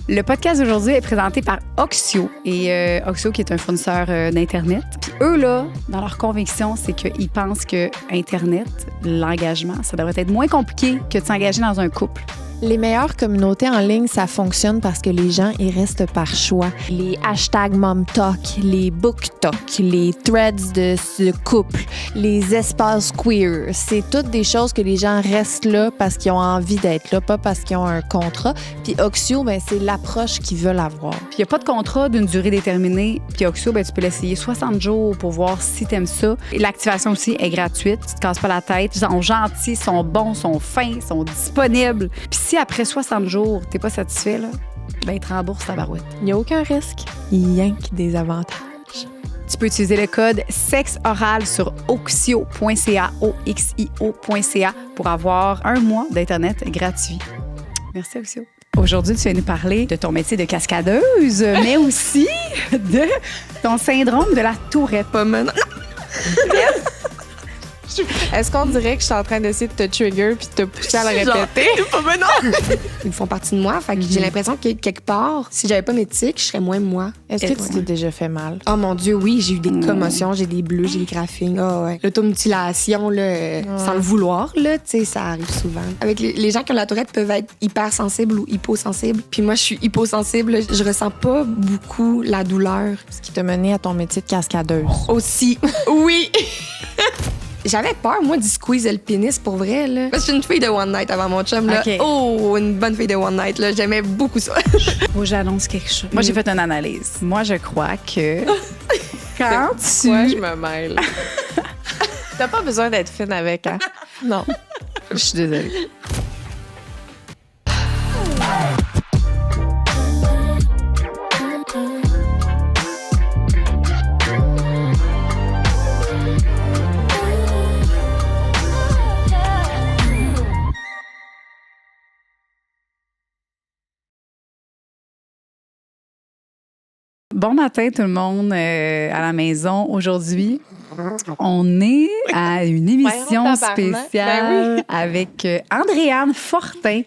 Le podcast d'aujourd'hui est présenté par Oxio. Et Oxio, qui est un fournisseur d'Internet. Puis eux, là, dans leur conviction, c'est qu'ils pensent que Internet, l'engagement, ça devrait être moins compliqué que de s'engager dans un couple. Les meilleures communautés en ligne, ça fonctionne parce que les gens, ils restent par choix. Les hashtags MomTalk, les BookTalk, les threads de ce couple, les espaces queer, c'est toutes des choses que les gens restent là parce qu'ils ont envie d'être là, pas parce qu'ils ont un contrat. Puis Oxio, ben, c'est l'approche qu'ils veulent avoir. Puis il n'y a pas de contrat d'une durée déterminée. Puis Oxio, ben, tu peux l'essayer 60 jours pour voir si tu aimes ça. Et l'activation aussi est gratuite. Tu te casses pas la tête. Ils sont gentils, ils sont bons, ils sont fins, ils sont disponibles. Puis si après 60 jours, t'es pas satisfait, là, ben, ils te remboursent ta barouette. Il n'y a aucun risque. Il y a que des avantages. Tu peux utiliser le code SEXORAL sur oxio.ca, oxio.ca, pour avoir 1 mois d'Internet gratuit. Merci, Oxio. Aujourd'hui, tu vas nous parler de ton métier de cascadeuse, mais aussi de ton syndrome de la tourette. Pas maintenant. Est-ce qu'on dirait que je suis en train d'essayer de te trigger puis de te pousser à le répéter? Pas maintenant! Ils font partie de moi. Fait que j'ai l'impression que quelque part, si j'avais pas mes tics, je serais moins moi. Est-ce que tu t'es déjà fait mal? Oh mon Dieu, oui, j'ai eu des commotions, j'ai des bleus, j'ai des graphings. Oh, ouais. L'automutilation, là, sans le vouloir, là, tu sais, ça arrive souvent. Avec les gens qui ont la tourette peuvent être hypersensibles ou hyposensibles. Puis moi, je suis hyposensible. Je ressens pas beaucoup la douleur. Ce qui t'a mené à ton métier de cascadeuse. Aussi, oui! J'avais peur, moi, d'y squeeze le pénis, pour vrai, là. Parce que je suis une fille de one night avant mon chum, là. Okay. Oh, une bonne fille de one night, là. J'aimais beaucoup ça. Faut que j'annonce quelque chose. Moi, j'ai fait une analyse. Moi, je crois que quand tu... Moi, je me mêle. T'as pas besoin d'être fine avec, hein? Non. Je suis désolée. Bon matin tout le monde à la maison. Aujourd'hui, on est à une émission spéciale avec Andréane Fortin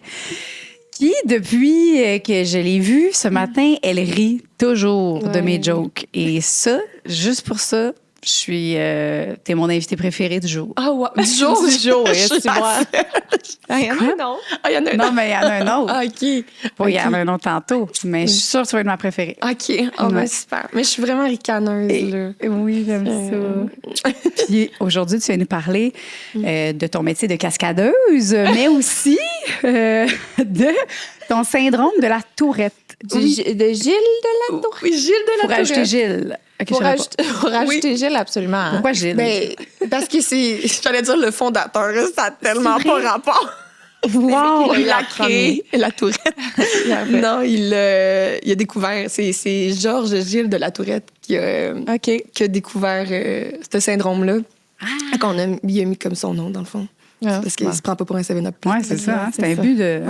qui, depuis que je l'ai vue ce matin, elle rit toujours de mes jokes. Et ça, juste pour ça, je suis... t'es mon invité préféré du jour. Ah, ouais. Du jour, tu vois. Il y en a un autre. Ah, il y en a un autre. Non, mais il y en a un autre. Ah, OK. Il y en a un autre tantôt. Mais je suis sûre que tu vas être ma préférée. OK. Oh, ben, super. Mais je suis vraiment ricaneuse, là. Oui, j'aime ça. Puis aujourd'hui, tu vas nous parler de ton métier de cascadeuse, mais aussi de ton syndrome de la tourette. De Gilles de la Tourette. Oui, Gilles de la Pour Tourette. rajouter Gilles. Okay, Pour rajouter Gilles, absolument. Hein? Pourquoi Gilles? Ben, parce que c'est... J'allais dire le fondateur. Ça a tellement pas rapport. Wow! Il a créé la Tourette. Non, il a découvert... C'est Georges Gilles de la Tourette qui a découvert ce syndrome-là. Il a mis comme son nom, dans le fond. Ah, parce qu'il se prend pas pour un 7-up. Oui, c'est ça. Hein? C'est un but de...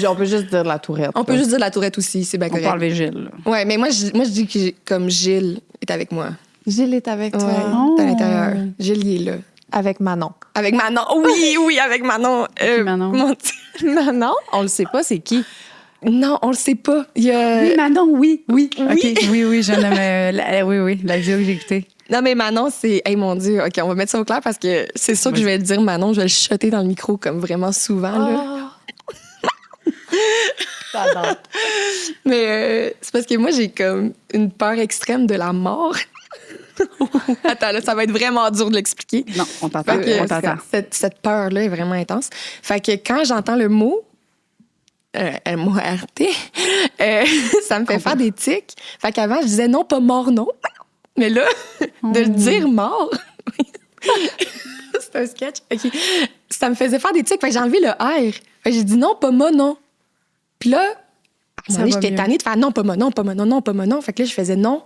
On peut juste dire la Tourette. On peut juste dire la Tourette aussi, c'est bien correct. On peut enlever Gilles. Oui, mais moi, je dis que comme Gilles est avec moi. Gilles est avec toi. Ouais, à l'intérieur. Gilles, il est là. Avec Manon. Avec Manon. Oui, avec Manon. Manon. Manon? On le sait pas, c'est qui? Non, on le sait pas. Il y a... Oui, Manon, oui. Oui. OK, oui, je nomme... la vidéo que j'ai écoutée. Non, mais Manon, c'est... Hey, mon Dieu, OK, on va mettre ça au clair parce que c'est sûr que je vais le dire, Manon, je vais le chuter dans le micro comme vraiment souvent, là. J'adore. Mais c'est parce que moi, j'ai comme une peur extrême de la mort. Attends, là, ça va être vraiment dur de l'expliquer. Non, on t'entend. Cette peur-là est vraiment intense. Fait que quand j'entends le mot... M-O-R-T, ça me fait faire des tics. Fait qu'avant, je disais non, pas mort, non. Mais là, de le dire mort, c'est un sketch. Okay. Ça me faisait faire des tics. Fait que j'ai enlevé le R. Fait que j'ai dit non, pas moi, non. Puis là, j'étais tannée de faire non, pas moi, non, pas moi, non, non, pas moi, non. Fait que là, je faisais non,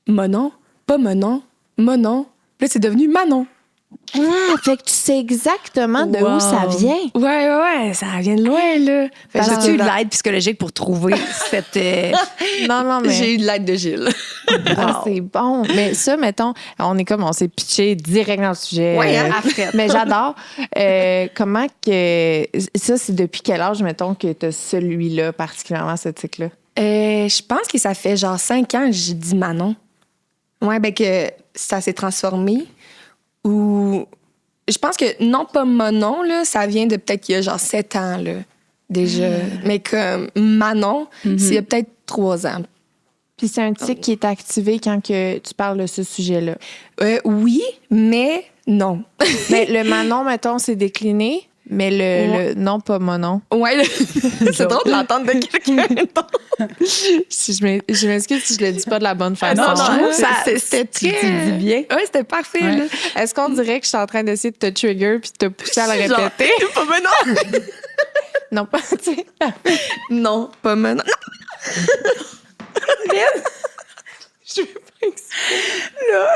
monon, pas monon, monon. Puis là, c'est devenu Manon. Ah, fait que tu sais exactement de où ça vient. Ouais, ça vient de loin, là. As-tu eu de l'aide psychologique pour trouver cette... Non, mais... J'ai eu de l'aide de Gilles. Ah, c'est bon. Mais ça, mettons, on s'est pitché direct dans le sujet. Oui, mais j'adore. Comment que... Ça, c'est depuis quel âge, mettons, que tu as celui-là, particulièrement, ce tic-là? Je pense que ça fait genre 5 ans que j'ai dit Manon. Ouais, ben que ça s'est transformé. Ou... Je pense que non, pas Manon, là, ça vient de peut-être qu'il y a genre 7 ans, là, déjà. Mais comme Manon, c'est il y a peut-être 3 ans. Puis c'est un tic qui est activé quand que tu parles de ce sujet-là. Oui, mais non. Mais le Manon, mettons, c'est décliné, mais le non, pas Monon. Ouais, c'est drôle de l'entendre de quelqu'un. Je m'excuse si je le dis pas de la bonne façon. Non, c'était très... Tu dis bien. Oui, c'était parfait. Ouais. Là. Est-ce qu'on dirait que je suis en train d'essayer de te trigger puis de te pousser à le répéter? Pas maintenant. Non, pas, tu sais. Non, pas maintenant. Je veux pas là.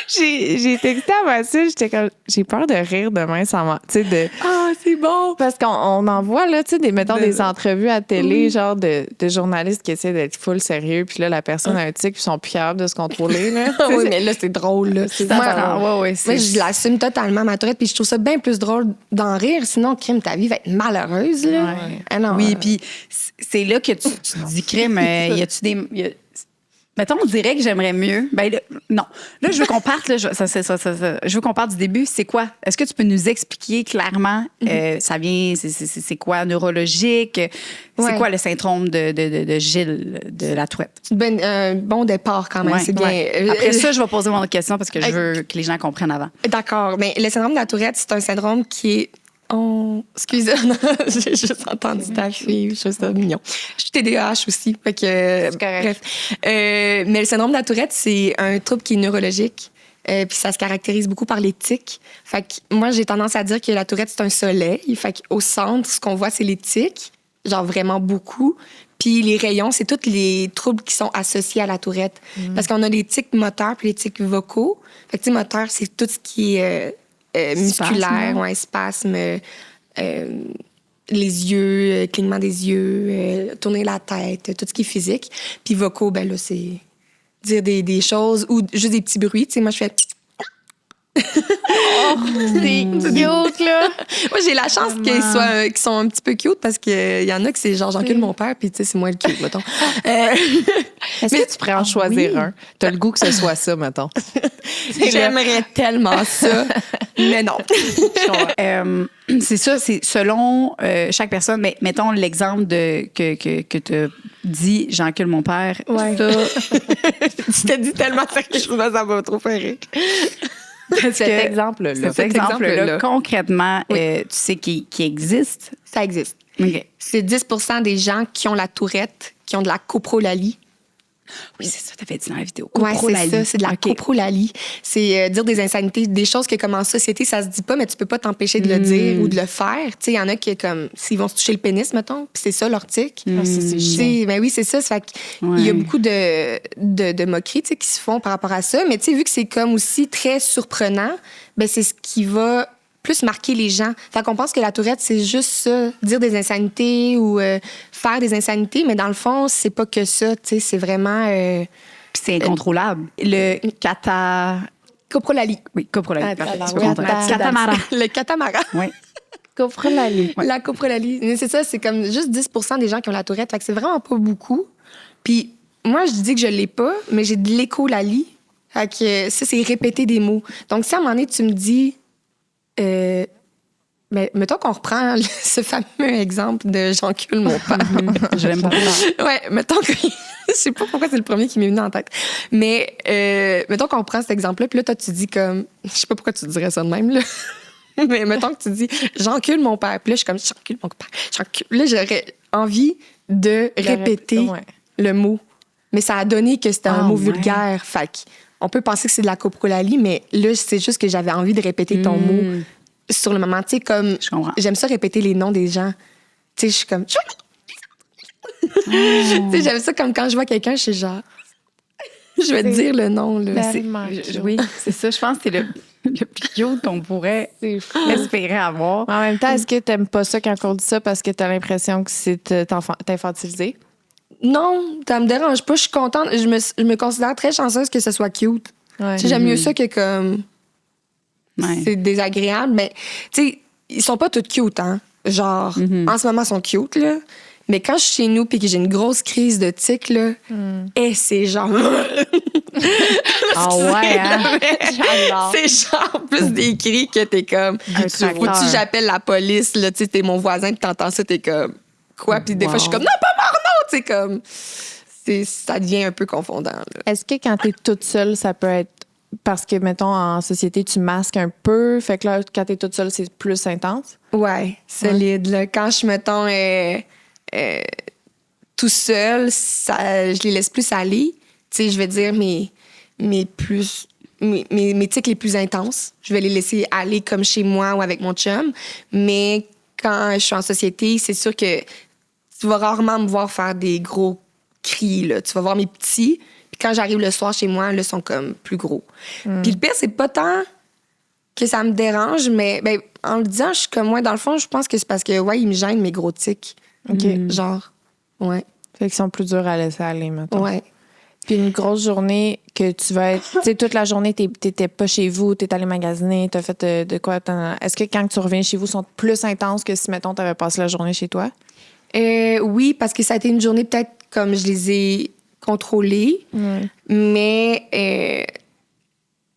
J'ai texté à Mathilde, j'étais comme, j'ai peur de rire demain sans moi. Tu sais, de. Ah, c'est bon. Parce qu'on en voit, là, tu sais, des entrevues à télé, genre de journalistes qui essaient d'être full sérieux, puis là, la personne a un tic, puis ils sont plus capables de se contrôler, là. Oui, mais là, c'est drôle, là. Moi, je l'assume totalement, ma tourette, puis je trouve ça bien plus drôle d'en rire. Sinon, crime, ta vie va être malheureuse, là. Ouais. Ah non, oui, puis c'est là que tu te dis, crime, y a-tu des. Mettons, on dirait que j'aimerais mieux. Ben là, non. Là, je veux qu'on parte. Là, je veux qu'on parte du début. C'est quoi? Est-ce que tu peux nous expliquer clairement ça vient, c'est quoi, neurologique? C'est quoi le syndrome de Gilles de la Tourette? Un bon départ quand même, c'est bien. Ouais. Après ça, je vais poser mon autre question parce que je veux que les gens comprennent avant. D'accord. Mais le syndrome de la Tourette, c'est un syndrome qui est... Excusez-moi, j'ai juste entendu ta fille, je trouve ça mignon. Je suis TDAH aussi, fait que... Bref. Mais le syndrome de la Tourette, c'est un trouble qui est neurologique, puis ça se caractérise beaucoup par les tics. Fait que moi, j'ai tendance à dire que la Tourette, c'est un soleil. Fait qu'au centre, ce qu'on voit, c'est les tics, genre vraiment beaucoup. Puis les rayons, c'est tous les troubles qui sont associés à la Tourette. Parce qu'on a les tics moteurs puis les tics vocaux. Fait que, tu sais, moteur, c'est tout ce qui est... musculaire, spasme, les yeux, clignement des yeux, tourner la tête, tout ce qui est physique. Puis vocaux, ben là, c'est dire des choses ou juste des petits bruits. Tu sais, moi, je fais... c'est cute, là! Moi, j'ai la chance qu'ils sont un petit peu cute parce qu'il y en a que c'est genre j'encule mon père, puis tu sais, c'est moi le cute, mettons. Est-ce que tu pourrais en choisir un? T'as le goût que ce soit ça, mettons. J'aimerais tellement ça, mais non. C'est ça, c'est selon chaque personne. Mais mettons l'exemple que tu dis, j'encule mon père. Ouais. Ça, tu t'es dit tellement sérieusement, ça va trop faire rire. Cet exemple-là, concrètement, tu sais qu'il existe. Ça existe. Okay. C'est 10% des gens qui ont la Tourette qui ont de la coprolalie. Oui, c'est ça, t'avais dit dans la vidéo. Oui, c'est ça, c'est de la coprolalie. C'est dire des insanités, des choses que comme en société, ça se dit pas, mais tu peux pas t'empêcher de le dire ou de le faire. Tu sais, il y en a qui, comme, s'ils vont se toucher le pénis, mettons, puis c'est ça leur tic. C'est chiant. Ben oui, c'est ça. Ça fait qu'il y a beaucoup de moqueries, tu sais, qui se font par rapport à ça. Mais tu sais, vu que c'est comme aussi très surprenant, ben c'est ce qui va plus marquer les gens. Fait qu'on pense que la Tourette, c'est juste ça, dire des insanités ou faire des insanités, mais dans le fond, c'est pas que ça, tu sais, c'est vraiment... Puis c'est incontrôlable. Le coprolalie. Oui, coprolalie. Catamaran. Le catamaran. Oui. Coprolalie. Ouais. La coprolalie. Mais c'est ça, c'est comme juste 10% des gens qui ont la Tourette. Fait que c'est vraiment pas beaucoup. Puis moi, je dis que je l'ai pas, mais j'ai de l'écholalie. Fait que ça, c'est répéter des mots. Donc, si à un moment donné, tu me dis... mais mettons qu'on reprend ce fameux exemple de j'encule mon père. Je l'aime beaucoup. Ouais, mettons que... Je sais pas pourquoi c'est le premier qui m'est venu en tête. Mais mettons qu'on reprend cet exemple-là, puis là, toi, tu dis comme... Je sais pas pourquoi tu dirais ça de même, là. Mais mettons que tu dis j'encule mon père. Puis là, je suis comme j'encule mon père. Là, j'aurais envie de répéter le mot. Mais ça a donné que c'était un mot vulgaire. Fait on peut penser que c'est de la coprolalie, mais là, c'est juste que j'avais envie de répéter ton mot sur le moment. Tu sais, comme... J'aime ça répéter les noms des gens. Tu sais, je suis comme... Tu sais, j'aime ça comme quand je vois quelqu'un, je suis genre... Je vais te dire le nom, là. Oui, c'est ça. Je pense que c'est le plus cute qu'on pourrait espérer avoir. En même temps, est-ce que t'aimes pas ça quand on dit ça parce que t'as l'impression que c'est t'infantiliser? Non, ça me dérange pas. Je suis contente. Je me considère très chanceuse que ce soit cute. Ouais. J'aime mieux ça que comme... Ouais. C'est désagréable, mais tu sais, ils sont pas tous cute, hein. Genre, en ce moment, ils sont cute, là. Mais quand je suis chez nous puis que j'ai une grosse crise de tic, là, et c'est genre... Ah ouais, hein? J'adore. C'est genre plus des cris que t'es comme... Faut-tu j'appelle la police, là, tu sais, t'es mon voisin puis t'entends ça, t'es comme... Quoi? Puis des fois, je suis comme, non, pas mort, non! Tu sais, comme... Ça devient un peu confondant, là. Est-ce que quand t'es toute seule, ça peut être parce que, mettons, en société, tu masques un peu, fait que là, quand t'es toute seule, c'est plus intense? Ouais, solide, là. Quand je, mettons, tout seul, je les laisse plus aller. Tu sais, je vais dire mes tics les plus intenses. Je vais les laisser aller comme chez moi ou avec mon chum. Mais quand je suis en société, c'est sûr que tu vas rarement me voir faire des gros cris, là. Tu vas voir mes petits. Puis quand j'arrive le soir chez moi, là, ils sont comme plus gros. Puis le pire, c'est pas tant que ça me dérange, mais ben, en le disant, je suis comme, moi, dans le fond, je pense que c'est parce que, ouais, ils me gênent, mes gros tics. OK. Genre, ouais. Fait qu'ils sont plus durs à laisser aller, mettons. Ouais. Puis une grosse journée que tu vas être... Tu sais, toute la journée, t'étais pas chez vous, t'es allé magasiner, t'as fait de quoi? Est-ce que quand tu reviens chez vous, sont plus intenses que si, mettons, t'avais passé la journée chez toi? Oui, parce que ça a été une journée peut-être comme je les ai contrôlées, mais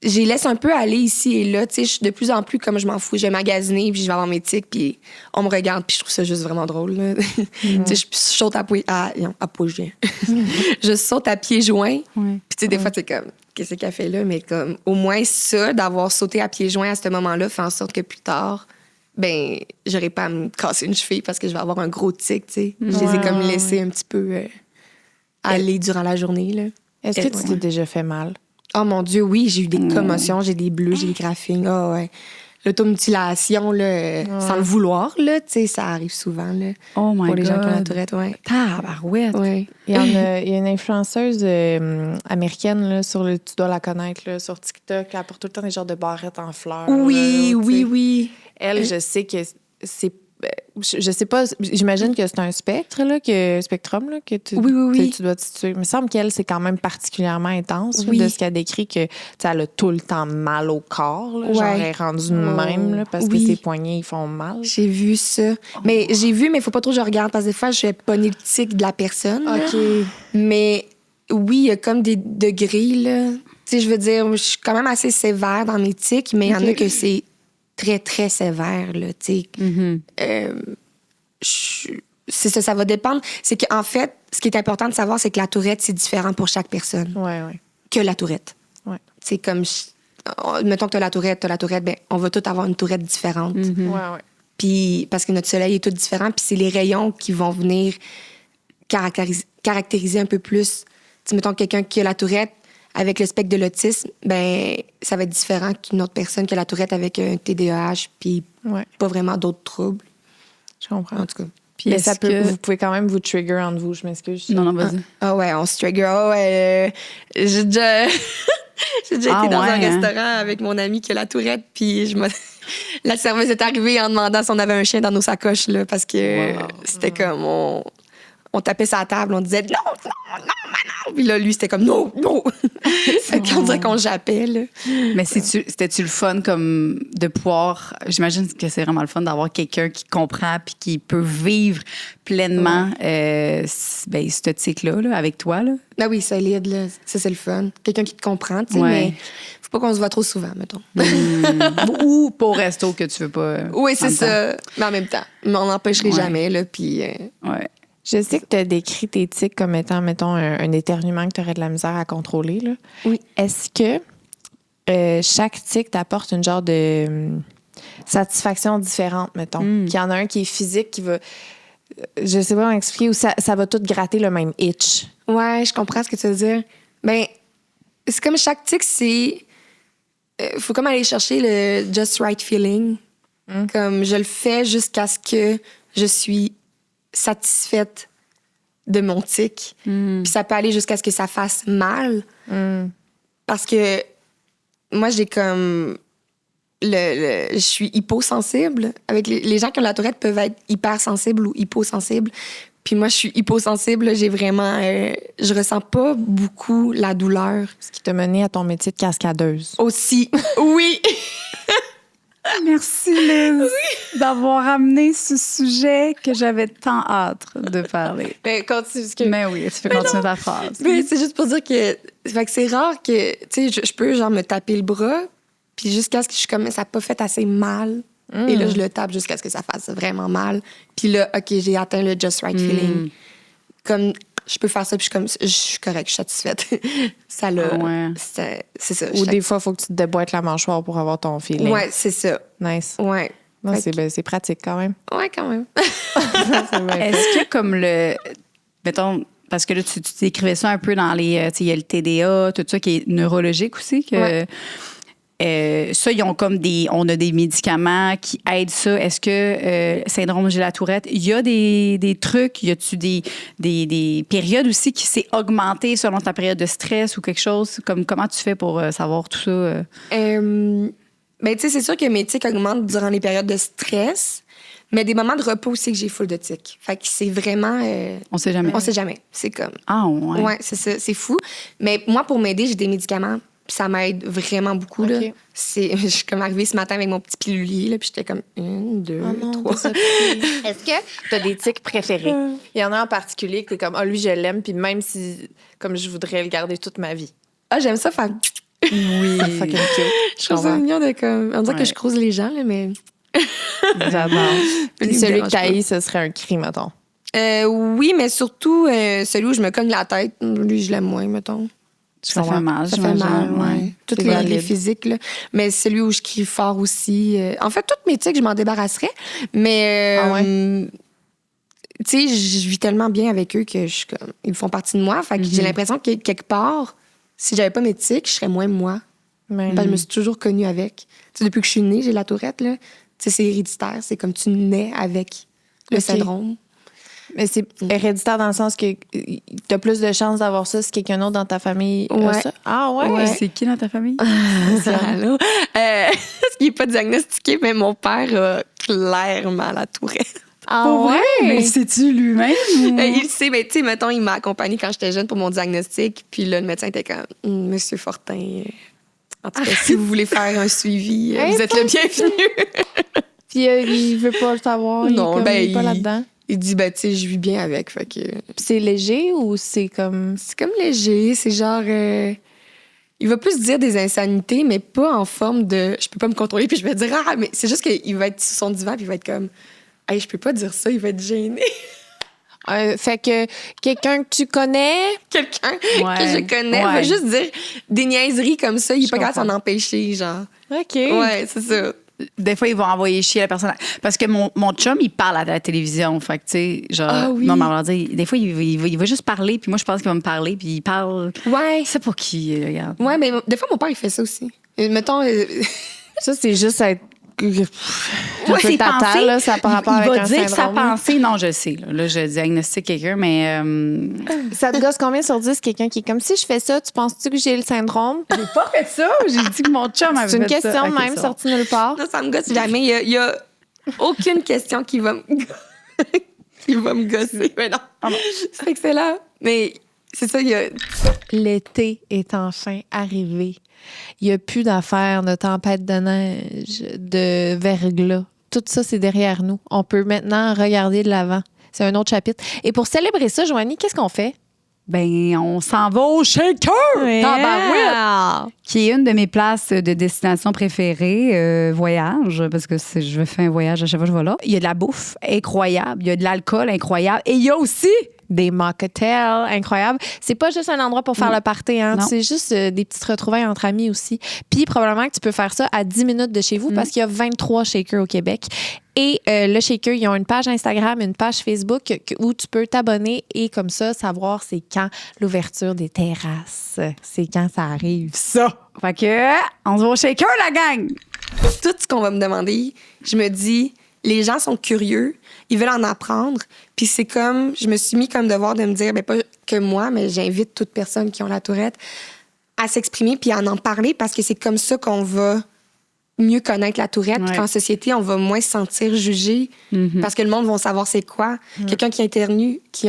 je les laisse un peu aller ici et là. Tu sais, je suis de plus en plus comme je m'en fous. Je vais magasiner, puis je vais avoir mes tics, puis on me regarde, puis je trouve ça juste vraiment drôle. Là. Tu sais, je saute à pieds joints. Je saute à pieds joints. Puis tu sais, des fois, c'est comme, qu'est-ce qu'elle fait là? Mais comme, au moins ça, d'avoir sauté à pieds joints à ce moment-là, fait en sorte que plus tard, ben, j'aurais pas à me casser une cheville parce que je vais avoir un gros tic, tu sais. Je les ai comme laissés un petit peu aller durant la journée, là. Est-ce que tu t'es déjà fait mal? Oh mon Dieu, oui, j'ai eu des commotions, j'ai des bleus, j'ai des graphings. Ah ouais. L'automutilation, là, sans le vouloir, là, tu sais, ça arrive souvent, là. Oh my pour les gens qui ont la God. tourette, ouais. Tabarouette. Ouais. Il y a une influenceuse américaine, là, tu dois la connaître, là, sur TikTok. Elle porte tout le temps des genres de barrettes en fleurs. Oui, là, oui, oui. Elle, je sais que c'est... Je sais pas, j'imagine que c'est un spectrum, là, que tu dois te situer. Il me semble qu'elle, c'est quand même particulièrement intense, là, de ce qu'elle décrit, que elle a tout le temps mal au corps. Là, genre, elle est rendue de même, là, parce que ses poignets, ils font mal. J'ai vu ça. Mais il ne faut pas trop que je regarde, parce que des fois, je vais pogner le tic de la personne. OK. Là. Mais oui, il y a comme des degrés, là. Tu sais, je veux dire, je suis quand même assez sévère dans mes tics, mais il y en a que c'est très, très sévère, là, tu sais. C'est ça, ça va dépendre. C'est qu'en fait, ce qui est important de savoir, c'est que la tourette, c'est différent pour chaque personne. Ouais. Que la tourette. Ouais. C'est comme... Mettons que t'as la tourette, ben, on va tous avoir une tourette différente. Ouais. Puis, parce que notre soleil est tout différent, puis c'est les rayons qui vont venir caractériser un peu plus. Tu sais, mettons quelqu'un qui a la tourette, avec le spectre de l'autisme, ben ça va être différent qu'une autre personne qui a la tourette avec un TDAH puis pas vraiment d'autres troubles. Je comprends. En tout cas. Puis mais vous pouvez quand même vous trigger entre vous, je m'excuse. Non, vas-y. Ah ouais, on se trigger. Ah ouais, j'ai déjà été dans un restaurant avec mon ami qui a la tourette, puis la serveuse est arrivée en demandant si on avait un chien dans nos sacoches, là, parce que c'était comme... On tapait sa table, on disait « Non! » Puis là, lui, c'était comme « Non! » Fait qu'on dirait qu'on jappait, là. Mais c'était-tu le fun comme de pouvoir... J'imagine que c'est vraiment le fun d'avoir quelqu'un qui comprend puis qui peut vivre pleinement ce tic-là là, avec toi, là. Ben oui, solide, là. Ça, c'est le fun. Quelqu'un qui te comprend, tu sais, mais faut pas qu'on se voit trop souvent, mettons. Ou pas au resto que tu veux pas... Oui, c'est ça. Mais en même temps, on n'empêcherait jamais, là, puis... Je sais que tu as décrit tes tics comme étant, mettons, un éternuement que tu aurais de la misère à contrôler. Là. Oui. Est-ce que chaque tic t'apporte une genre de satisfaction différente, mettons? Qu'il y en a un qui est physique, qui va... Je sais pas comment expliquer, ou ça va tout gratter le même itch. Ouais, je comprends ce que tu veux dire. Ben, c'est comme chaque tic, c'est... faut comme aller chercher le just right feeling. Comme je le fais jusqu'à ce que je suis satisfaite de mon tic. Puis ça peut aller jusqu'à ce que ça fasse mal. Parce que moi, j'ai comme je suis hyposensible. Avec les gens qui ont la tourette peuvent être hypersensibles ou hyposensibles. Puis moi, je suis hyposensible. J'ai vraiment... je ressens pas beaucoup la douleur. Ce qui t'a mené à ton métier de cascadeuse. Aussi, oui. Merci, Liz, d'avoir amené ce sujet que j'avais tant hâte de parler. Mais continue. Mais oui, tu peux continuer ta phrase. Mais c'est juste pour dire que, fait que c'est rare que, tu sais, je peux genre me taper le bras, puis jusqu'à ce que je suis comme, ça n'a pas fait assez mal. Et là, je le tape jusqu'à ce que ça fasse vraiment mal. Puis là, OK, j'ai atteint le just right feeling. Comme, je peux faire ça, puis je suis correcte, je suis satisfaite. Ça l'a... Ouais. C'est ça. Ou des fois, il faut que tu te déboîtes la mâchoire pour avoir ton feeling. Ouais, c'est ça. Nice. Ouais. Non, c'est pratique quand même. Ouais, quand même. Est-ce que comme le... Mettons, parce que là, tu décrivais ça un peu dans les... Tu sais, il y a le TDA, tout ça qui est neurologique aussi, que... Ouais. Ça, ils ont comme on a des médicaments qui aident ça. Est-ce que syndrome de la Tourette, il y a des trucs, y a-tu des périodes aussi qui s'est augmenté selon ta période de stress ou quelque chose? Comment tu fais pour savoir tout ça? Ben, tu sais, c'est sûr que mes tics augmentent durant les périodes de stress, mais des moments de repos aussi que j'ai full de tics. Fait que c'est vraiment... On sait jamais. On sait jamais. C'est comme... Ah, ouais. Ouais, c'est ça. C'est fou. Mais moi, pour m'aider, j'ai des médicaments. Puis ça m'aide vraiment beaucoup. Là. Je suis comme arrivée ce matin avec mon petit pilulier, là, puis j'étais comme 1, 2, 3. Est-ce que tu as des tics préférés? Il y en a en particulier que tu es comme, lui, je l'aime, puis même si, comme je voudrais le garder toute ma vie. Ah, j'aime ça faire. Oui. Fucking cute. Je trouve ça mignon de comme. On dirait que je croise les gens, là, mais. J'adore. Puis celui que t'haïs, ce serait un cri, mettons. Oui, mais surtout celui où je me cogne la tête. Lui, je l'aime moins, mettons. Ça fait mal, ça fait mal, ouais. Toutes les valide. physiques, là. Mais celui où je crie fort aussi. En fait, toutes mes tics, je m'en débarrasserais. Mais, tu sais, je vis tellement bien avec eux que ils font partie de moi. Fait que j'ai l'impression que quelque part, si j'avais pas mes tics, je serais moins moi. Parce que je me suis toujours connue avec. Tu sais, depuis que je suis née, j'ai la tourette, là. Tu sais, c'est héréditaire. C'est comme tu nais avec le syndrome. Mais c'est héréditaire dans le sens que tu as plus de chances d'avoir ça si quelqu'un d'autre dans ta famille a ça. Ah ouais? C'est qui dans ta famille? Allô? Ce qui n'est pas diagnostiqué, mais mon père a clairement la tourette. Ah Pour vrai? Mais c'est-tu lui-même? Il sait, mais tu sais, mettons, il m'a accompagnée quand j'étais jeune pour mon diagnostic. Puis là, le médecin était comme, Monsieur Fortin, en tout cas, si vous voulez faire un suivi, vous êtes le bienvenu. Puis il veut pas le savoir. Non, il est pas là-dedans. Il dit, tu sais, je vis bien avec. Fait que... Puis c'est léger ou c'est comme... C'est comme léger. C'est genre... il va plus dire des insanités, mais pas en forme de... Je peux pas me contrôler, puis je vais dire, mais c'est juste qu'il va être sur son divan, puis il va être comme, hey, je peux pas dire ça, il va être gêné. Fait que quelqu'un que tu connais... Quelqu'un que je connais va juste dire des niaiseries comme ça. Il est pas capable de s'en empêcher, genre. OK. Ouais, c'est ça. Des fois, ils vont envoyer chier la personne. Parce que mon chum, il parle à la télévision. Fait que, tu sais, genre. Ah oui. Non, mais on va dire, des fois, il va juste parler, puis moi, je pense qu'il va me parler, puis il parle. Ouais. C'est pour qui, regarde. Ouais, mais des fois, mon père, il fait ça aussi. Mettons. Ça, c'est juste être. Ouais, c'est tata, pensé. là, ça par rapport avec il va un dire syndrome. sa pensée. Non, je sais. Là, je diagnostique quelqu'un, mais. Ça te gosse combien sur 10, quelqu'un qui est comme, si je fais ça, tu penses-tu que j'ai le syndrome? J'ai pas fait ça. J'ai dit que mon chum avait fait ça. C'est une question Ok, même, ça. sortie nulle part. Non, ça me gosse jamais. Il y a aucune question qui va me... qui va me gosser. Mais non. C'est excellent. Mais c'est ça, il y a... L'été est enfin arrivé. Il n'y a plus d'affaires de tempête de neige, de verglas. Tout ça, c'est derrière nous. On peut maintenant regarder de l'avant. C'est un autre chapitre. Et pour célébrer ça, Joanie, qu'est-ce qu'on fait? Ben, on s'en va au Shaker! Tabarouette! Qui est une de mes places de destination préférées, voyage, parce que je fais un voyage à chaque fois que je vais là. Il y a de la bouffe incroyable, il y a de l'alcool incroyable, et il y a aussi des mocktails incroyables. C'est pas juste un endroit pour faire le party, hein. Non. C'est juste des petites retrouvailles entre amis aussi. Puis probablement que tu peux faire ça à 10 minutes de chez vous parce qu'il y a 23 shakers au Québec. Et le shaker, ils ont une page Instagram, une page Facebook où tu peux t'abonner et comme ça, savoir c'est quand l'ouverture des terrasses. C'est quand ça arrive, ça. Fait que, on se va au Shaker, la gang! Tout ce qu'on va me demander, je me dis, les gens sont curieux, ils veulent en apprendre. Puis c'est comme, je me suis mis comme devoir de me dire, ben pas que moi, mais j'invite toute personne qui ont la tourette à s'exprimer puis à en parler parce que c'est comme ça qu'on va mieux connaître la Tourette. Puis qu'en société, on va moins se sentir jugé parce que le monde va savoir c'est quoi. Quelqu'un qui éternue, qui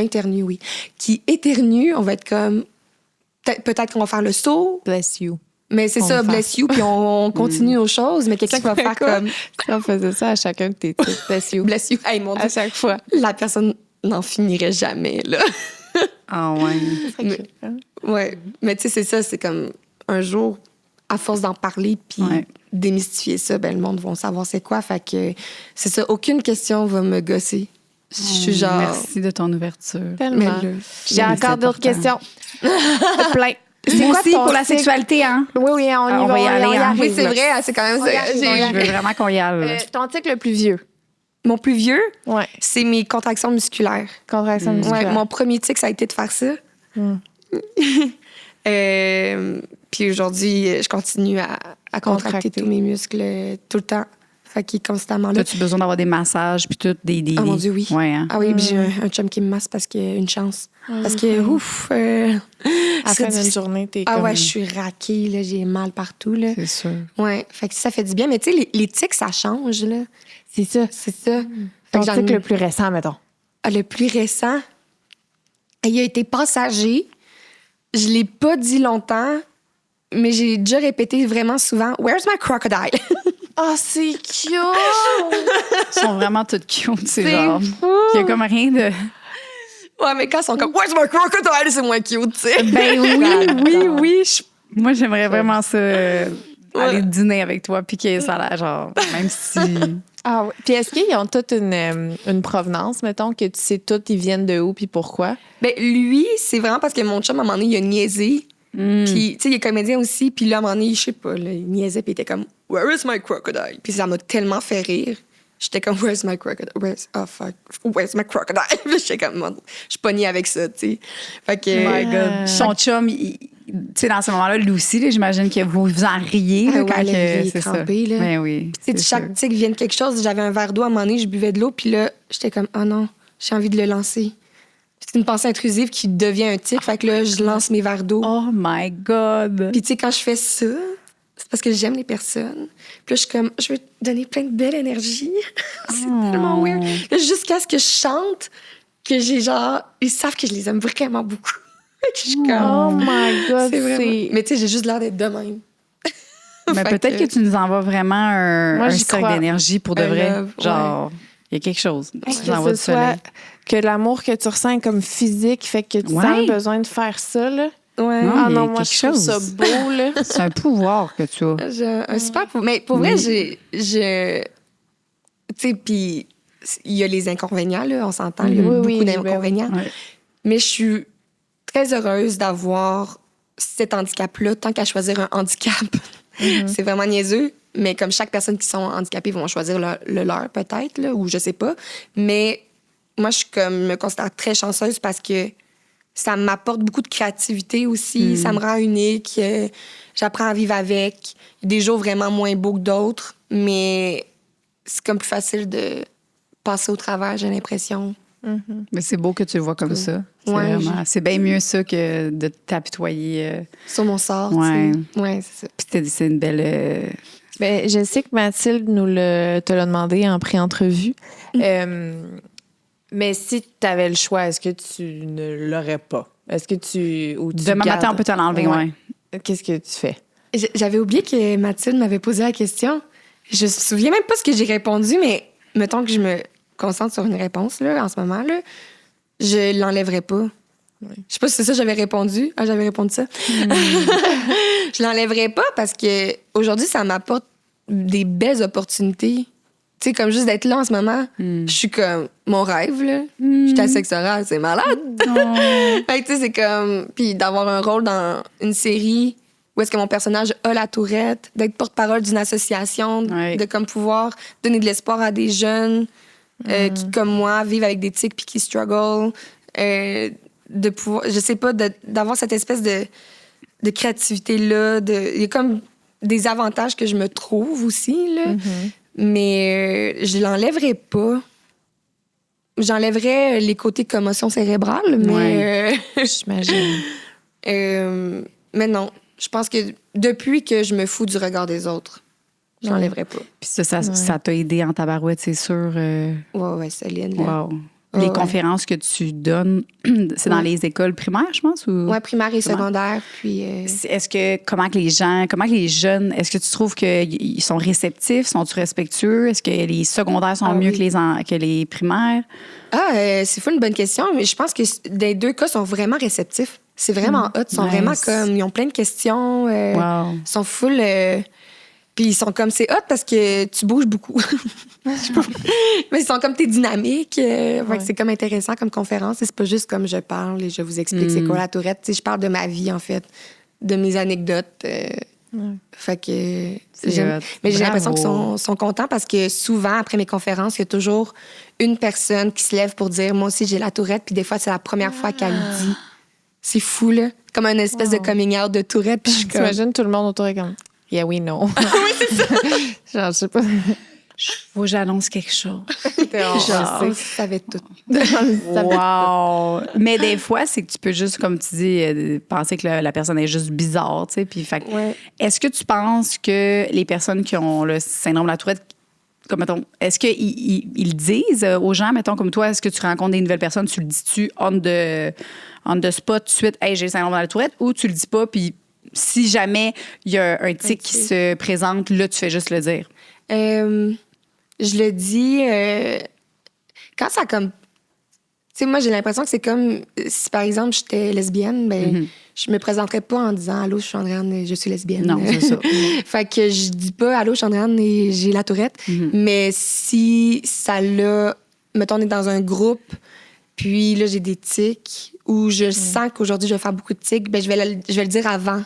éternue, on va être comme... Peut-être qu'on va faire le saut. Bless you. Mais c'est ça, bless you, puis on continue nos choses. Mais quelqu'un qui va faire comme... Si on faisait ça à chacun de tes trucs, bless you. Bless you. Hey, mon Dieu. À chaque fois. La personne n'en finirait jamais, là. Ah ouais. Ouais. Mais tu sais, c'est ça, c'est comme un jour, à force d'en parler, puis démystifier ça, ben le monde va savoir c'est quoi. Fait que c'est ça, aucune question va me gosser. Je suis genre... Merci de ton ouverture. Tellement. J'ai encore d'autres questions. Plein. C'est quoi aussi pour la sexualité, hein? Oui, on va y aller. Oui, c'est vrai, c'est quand même ça. Je veux vraiment qu'on y aille. Ton tic le plus vieux? Mon plus vieux, Ouais. c'est mes contractions musculaires. Contraction musculaire. Ouais, mon premier tic, ça a été de faire ça. Puis aujourd'hui, je continue à contracter tous mes muscles tout le temps. Fait qu'il est constamment là. As-tu besoin d'avoir des massages puis tout, des... Ah mon Dieu, oui. Ouais, hein? Ah oui, puis j'ai un chum qui me masse parce qu'il y a une chance. Parce que, Après une journée, t'es Ah comme... ouais, je suis raquée, là, j'ai mal partout, là. C'est sûr. Ouais, fait que ça fait du bien. Mais tu sais, les tics, ça change, là. C'est ça. C'est ça. Ton Fait que tic le plus récent, mettons. Le plus récent, il a été passager. Je l'ai pas dit longtemps, mais j'ai déjà répété vraiment souvent « Where's my crocodile? » Oh, c'est cute! Ils sont vraiment toutes cute, ces C'est genres. fou! Il y a comme rien de... Ouais, mais quand ils sont comme « Where's my crocodile? » c'est moins cute, tu sais. Ben oui. Moi, j'aimerais vraiment ça, aller dîner avec toi, puis que ça a l'air genre, même si... Ah oui. Puis est-ce qu'ils ont toute une provenance, mettons, que tu sais toutes, ils viennent de où puis pourquoi? Ben lui, c'est vraiment parce que mon chum, à un moment donné, il a niaisé. Puis, tu sais, il est comédien aussi. Puis là, à un moment donné, je sais pas, là, il niaisait, puis il était comme « Where is my crocodile? » Puis ça m'a tellement fait rire. J'étais comme « Where's my crocodile? Where's my crocodile? » Puis j'étais comme « Je suis pognée avec ça, tu sais. » Fait que... My God. Son chum, tu sais, dans ce moment-là, lui aussi, là, j'imagine que vous en riez. Là, quand il est c'est trempé, ça. là. Ben oui. Tu sais, chaque tic vient de quelque chose. J'avais un verre d'eau à un moment donné, je buvais de l'eau, puis là, j'étais comme « Oh non, j'ai envie de le lancer. » C'est une pensée intrusive qui devient un tic. Fait que là, je lance mes verres d'eau. Oh my God! Puis tu sais, quand je fais ça, c'est parce que j'aime les personnes. Puis là, je suis comme, je veux te donner plein de belle énergie. C'est tellement weird. Là, jusqu'à ce que je chante, que j'ai genre... Ils savent que je les aime vraiment beaucoup. Je suis comme... Oh my God, c'est vraiment... Mais tu sais, j'ai juste l'air d'être de même. Mais peut-être que tu nous envoies vraiment un j'y stock crois. d'énergie pour de Un vrai. love, Genre, il y a quelque chose. Tu nous Que envoies ce du soleil. soit que l'amour que tu ressens est comme physique, fait que tu sens besoin de faire ça, là. Ouais. Non, Ah il y a non, moi, quelque je trouve ça chose. beau, là. C'est un pouvoir que tu as. J'ai un super pouvoir. Mais pour vrai, tu sais, puis il y a les inconvénients, là, on s'entend. Il y a beaucoup d'inconvénients. Ouais. Mais je suis très heureuse d'avoir cet handicap-là, tant qu'à choisir un handicap. C'est vraiment niaiseux, mais comme chaque personne qui sont handicapées vont choisir le leur, peut-être, là, ou je sais pas. Mais moi, me considère très chanceuse parce que ça m'apporte beaucoup de créativité aussi. Ça me rend unique. J'apprends à vivre avec. Il y a des jours vraiment moins beaux que d'autres, mais c'est comme plus facile de passer au travers, j'ai l'impression. Mais c'est beau que tu le vois comme ça. Ouais, C'est bien mieux ça que de t'apitoyer. Sur mon sort, Ouais. tu sais. Ouais, c'est ça. Puis c'est une belle... Ben, je sais que Mathilde te l'a demandé en pré-entrevue. Mais si tu avais le choix, est-ce que tu ne l'aurais pas? Est-ce que tu... Ou tu Demain gardes? matin, on peut te l'enlever, ouais. Qu'est-ce que tu fais? J'avais oublié que Mathilde m'avait posé la question. Je me souviens même pas ce que j'ai répondu, mais mettons que je me concentre sur une réponse là, en ce moment, là, je l'enlèverais pas. Je sais pas si c'est ça que j'avais répondu. Ah, j'avais répondu ça. Je l'enlèverais pas parce que aujourd'hui, ça m'apporte des belles opportunités. Tu sais, comme juste d'être là en ce moment, je suis comme mon rêve, là. Je suis à sexe oral, c'est malade. Fait que, tu sais, c'est comme. Puis d'avoir un rôle dans une série où est-ce que mon personnage a la tourette, d'être porte-parole d'une association, de comme pouvoir donner de l'espoir à des jeunes qui, comme moi, vivent avec des tics puis qui struggle. De pouvoir, je sais pas, d'avoir cette espèce de créativité-là. Il y a comme des avantages que je me trouve aussi, là. Mais je l'enlèverais pas. J'enlèverais les côtés commotion cérébrale, mais... J'imagine. mais non, je pense que depuis que je me fous du regard des autres, Je l'enlèverais pas. Puis ça t'a aidé en tabarouette, c'est sûr. Ouais, solide. Là. Wow. Les conférences que tu donnes, c'est dans les écoles primaires, je pense? Ou... Oui, primaire et secondaire. Puis, Comment que les jeunes, est-ce que tu trouves qu'ils sont réceptifs? Sont-ils respectueux? Est-ce que les secondaires sont mieux que les primaires? C'est une bonne question, mais je pense que dans les deux cas, ils sont vraiment réceptifs. C'est vraiment hot. Ils sont vraiment comme... Ils ont plein de questions. Ils sont full... Puis ils sont comme... C'est hot parce que tu bouges beaucoup. Mais ils sont comme t'es dynamique. C'est comme intéressant comme conférence. C'est pas juste comme je parle et je vous explique c'est quoi la tourette. T'sais, je parle de ma vie, en fait, de mes anecdotes. Fait que... Mais j'ai l'impression qu'ils sont contents parce que souvent, après mes conférences, il y a toujours une personne qui se lève pour dire « Moi aussi, j'ai la tourette. » Puis des fois, c'est la première fois qu'elle le dit. C'est fou, là. Comme une espèce de coming out de tourette. Puis t'imagines tout le monde autour est comme « Yeah, we know. » Oui, c'est ça. Genre, je sais pas... Faut que j'annonce quelque chose. Je savais tout. Wow! Mais des fois, c'est que tu peux juste, comme tu dis, penser que la personne est juste bizarre, tu sais. Puis, est-ce que tu penses que les personnes qui ont le syndrome de la Tourette, comme mettons, est-ce qu'ils disent aux gens, mettons, comme toi, est-ce que tu rencontres des nouvelles personnes, tu le dis-tu on the spot tout de suite, hey, j'ai le syndrome de la Tourette, ou tu le dis pas, puis si jamais il y a un tic qui se présente, là, tu fais juste le dire? Je le dis quand ça comme... Tu sais, moi, j'ai l'impression que c'est comme si, par exemple, j'étais lesbienne, ben je me présenterais pas en disant « Allô, je suis Andréane et je suis lesbienne. » Non, c'est ça. Fait que je dis pas « Allô, je suis Andréane et j'ai la Tourette. Mais si ça l'a... Mettons, on est dans un groupe, puis là, j'ai des tics, ou je sens qu'aujourd'hui, je vais faire beaucoup de tics, ben je vais le dire avant.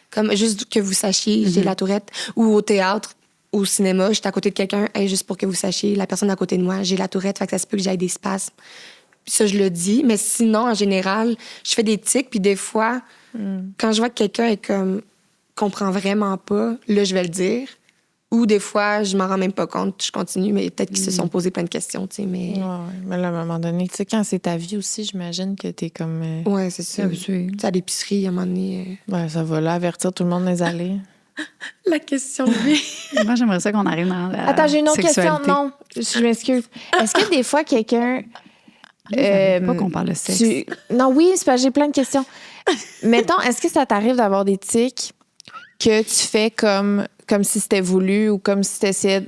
Comme juste que vous sachiez, j'ai la Tourette. Ou au théâtre, au cinéma, j'étais à côté de quelqu'un, hey, juste pour que vous sachiez, la personne à côté de moi, j'ai la Tourette, fait que ça se peut que j'aille des spasmes. Puis ça, je le dis. Mais sinon, en général, je fais des tics, puis des fois, quand je vois que quelqu'un est comme comprend vraiment pas, là, je vais le dire. Ou des fois, je m'en rends même pas compte, je continue, mais peut-être qu'ils se sont posés plein de questions, tu sais, mais... mais là, à un moment donné, tu sais, quand c'est ta vie aussi, j'imagine que t'es comme... Ouais, c'est ça. Tu sais, à l'épicerie, à un moment donné... Ouais, ça va là, avertir tout le monde des allées. La question de vie. Moi, j'aimerais ça qu'on arrive dans la Attends, j'ai une autre sexualité. question. Non, je m'excuse. Est-ce que des fois, quelqu'un... pas qu'on parle de sexe. Non, oui, c'est parce que j'ai plein de questions. Mettons, est-ce que ça t'arrive d'avoir des tics que tu fais comme si c'était voulu ou comme si t'essayais... Tu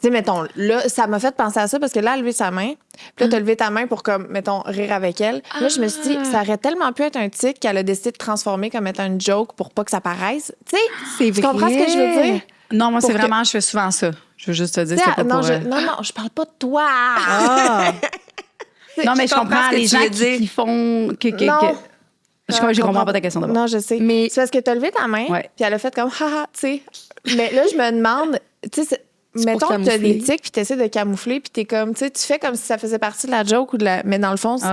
sais, mettons, là, ça m'a fait penser à ça parce que là, elle a levé sa main. Puis là, t'as levé ta main pour, comme, mettons, rire avec elle. Là, je me suis dit, ça aurait tellement pu être un tic qu'elle a décidé de transformer comme étant une joke pour pas que ça paraisse. Tu sais, tu comprends ce que je veux dire? Non, moi, c'est vraiment, je fais souvent ça. Je veux juste te dire, c'est pas non, pour... non, je parle pas de toi. Non, mais je comprends les gens qui font... Non. Je comprends pas ta question d'abord. Non, je sais. Mais c'est parce que t'as levé ta main, puis elle a fait comme haha, tu sais. Mais là, je me demande, tu sais, mettons que t'as des tics, puis t'essaies de camoufler, puis t'es comme, tu sais, tu fais comme si ça faisait partie de la joke ou de la. Mais dans le fond, tu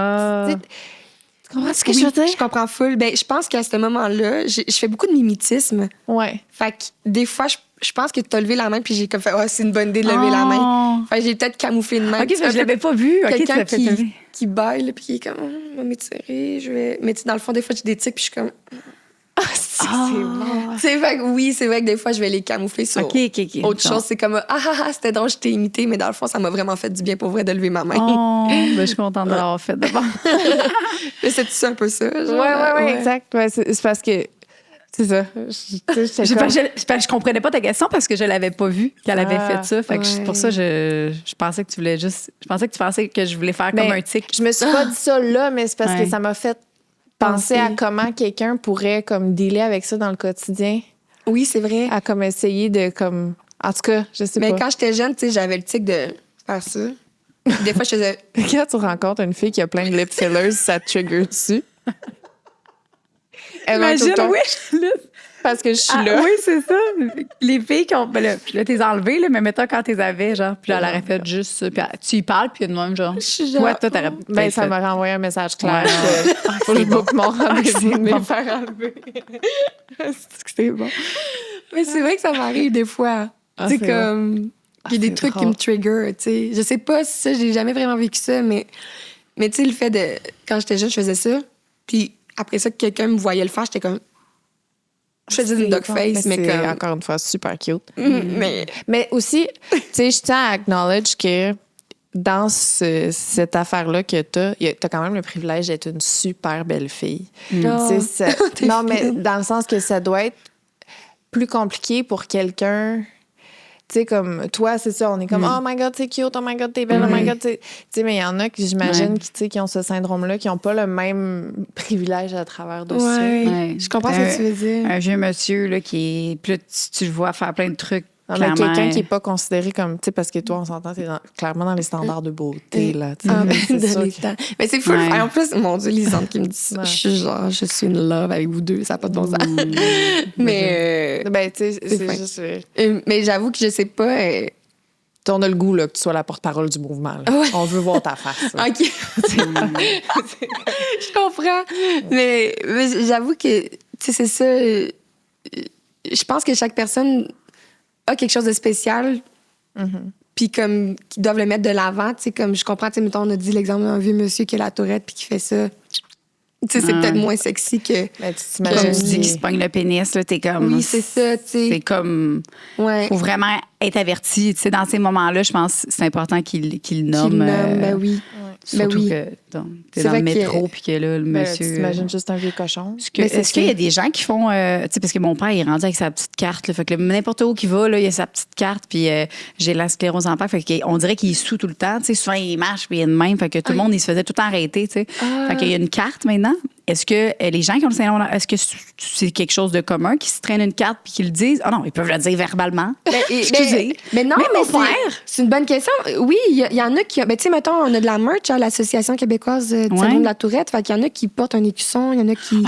comprends ce que je veux dire? Je comprends full. Ben, je pense qu'à ce moment-là, je fais beaucoup de mimétisme. Ouais. Fait que des fois, je pense que t'as levé la main, puis j'ai comme fait, c'est une bonne idée de lever la main. Fait que j'ai peut-être camouflé une main. OK, je l'avais pas vu. Quelqu'un qui baille, là, puis qui est comme, on va m'étirer, je vais. Mais tu sais, dans le fond, des fois, j'ai des tics, puis je suis comme. C'est bon. C'est vrai que des fois, je vais les camoufler sur autre chose. C'est comme, c'était drôle, je t'ai imité, mais dans le fond, ça m'a vraiment fait du bien pour vrai de lever ma main. Ben, je suis contente de l'avoir fait d'abord. C'est un peu ça. Genre, ouais, exact. Ouais, c'est parce que. C'est ça. Je comprenais pas ta question parce que je l'avais pas vu qu'elle avait fait ça. Fait que c'est pour ça je pensais que tu voulais juste. Je pensais que tu pensais que je voulais faire comme un tic. Je me suis pas dit ça là, mais c'est parce que ça m'a fait penser à comment quelqu'un pourrait comme dealer avec ça dans le quotidien. Oui, c'est vrai. À comme essayer de comme. En tout cas, je sais pas. Mais quand j'étais jeune, tu sais, j'avais le tic de faire ça. Des fois, je faisais. Quand tu rencontres une fille qui a plein de lip fillers, ça te trigger dessus. Imagine, oui. Parce que je suis là. Oui, c'est ça. Les filles qui ont. Ben là, t'es enlevées, là, mais mettons quand t'es avais, genre, puis là, elle aurait fait juste ça. Puis tu y parles, puis de même, genre. Ouais, toi, t'aurais. Ben, ça m'a renvoyé un message clair. Faut que je book mon rendez-vous de me faire enlever. C'est bon. Mais c'est vrai que ça m'arrive des fois. Tu sais, comme. Il y a des trucs qui me trigger, tu sais. Je sais pas si ça, j'ai jamais vraiment vécu ça, mais tu sais, le fait de. Quand j'étais jeune, je faisais ça. Puis après ça, que quelqu'un me voyait le faire, j'étais comme. Je faisais une dog face, mais c'est comme... encore une fois super cute. Mais aussi, tu sais, je tiens à acknowledge que dans cette affaire-là que t'as quand même le privilège d'être une super belle fille. Tu sais, non, mais dans le sens que ça doit être plus compliqué pour quelqu'un... Tu sais, comme toi, c'est ça, on est comme oh my God, t'es cute, oh my God, t'es belle, oh my God, tu sais, mais il y en a qui, j'imagine, qui ont ce syndrome-là, qui n'ont pas le même privilège à travers de ça. Je comprends ce que tu veux dire. Un vieux monsieur, là, qui est. Puis là, tu le vois faire plein de trucs. Non, mais quelqu'un qui n'est pas considéré comme, tu sais, parce que toi, on s'entend, t'es clairement dans les standards de beauté, là. C'est sûr. Mais c'est fou. En plus, mon Dieu, Lisande qui me dit ça. Je suis in love avec vous deux, ça n'a pas de bon sens. Mais. Ben, tu sais, c'est juste. Mais j'avoue que je sais pas. On a le goût là, que tu sois la porte-parole du mouvement. Là. On veut voir ta face. OK. Je comprends. Mais j'avoue que, tu sais, c'est ça. Je pense que chaque personne a quelque chose de spécial. Puis comme qu'ils doivent le mettre de l'avant. Tu sais, comme je comprends, tu sais, mettons, on a dit l'exemple d'un vieux monsieur qui a la tourette puis qui fait ça. Tu sais, c'est peut-être moins sexy que... Mais tu t'imagines qui se pogne le pénis, là, t'es comme... Oui, c'est ça, tu sais. C'est comme... Faut vraiment être averti. Tu sais, dans ces moments-là, je pense que c'est important qu'il nomme. Ben oui. Surtout que t'es dans le métro puis que là, le monsieur... Tu t'imagines juste un vieux cochon. Est-ce qu'il y a des gens qui font... tu sais, parce que mon père, il est rendu avec sa petite carte. Là, fait que n'importe où qu'il va, là, il a sa petite carte. Puis j'ai la sclérose en plaques. Fait qu'on dirait qu'il est sous tout le temps. Tu sais, souvent, il marche puis il est de même. Fait que tout le monde, il se faisait tout le temps arrêter. Tu sais. Fait qu'il y a une carte maintenant. Est-ce que les gens qui ont le syndrome, est-ce que c'est quelque chose de commun qui se traînent une carte puis qu'ils le disent? Ah non, ils peuvent le dire verbalement. Excusez. Mais non, mais c'est une bonne question. Oui, il y en a qui... Ben, tu sais, mettons, on a de la merch à l'Association québécoise du syndrome de la Tourette. Fait qu'il y en a qui portent un écusson, il y en a qui ont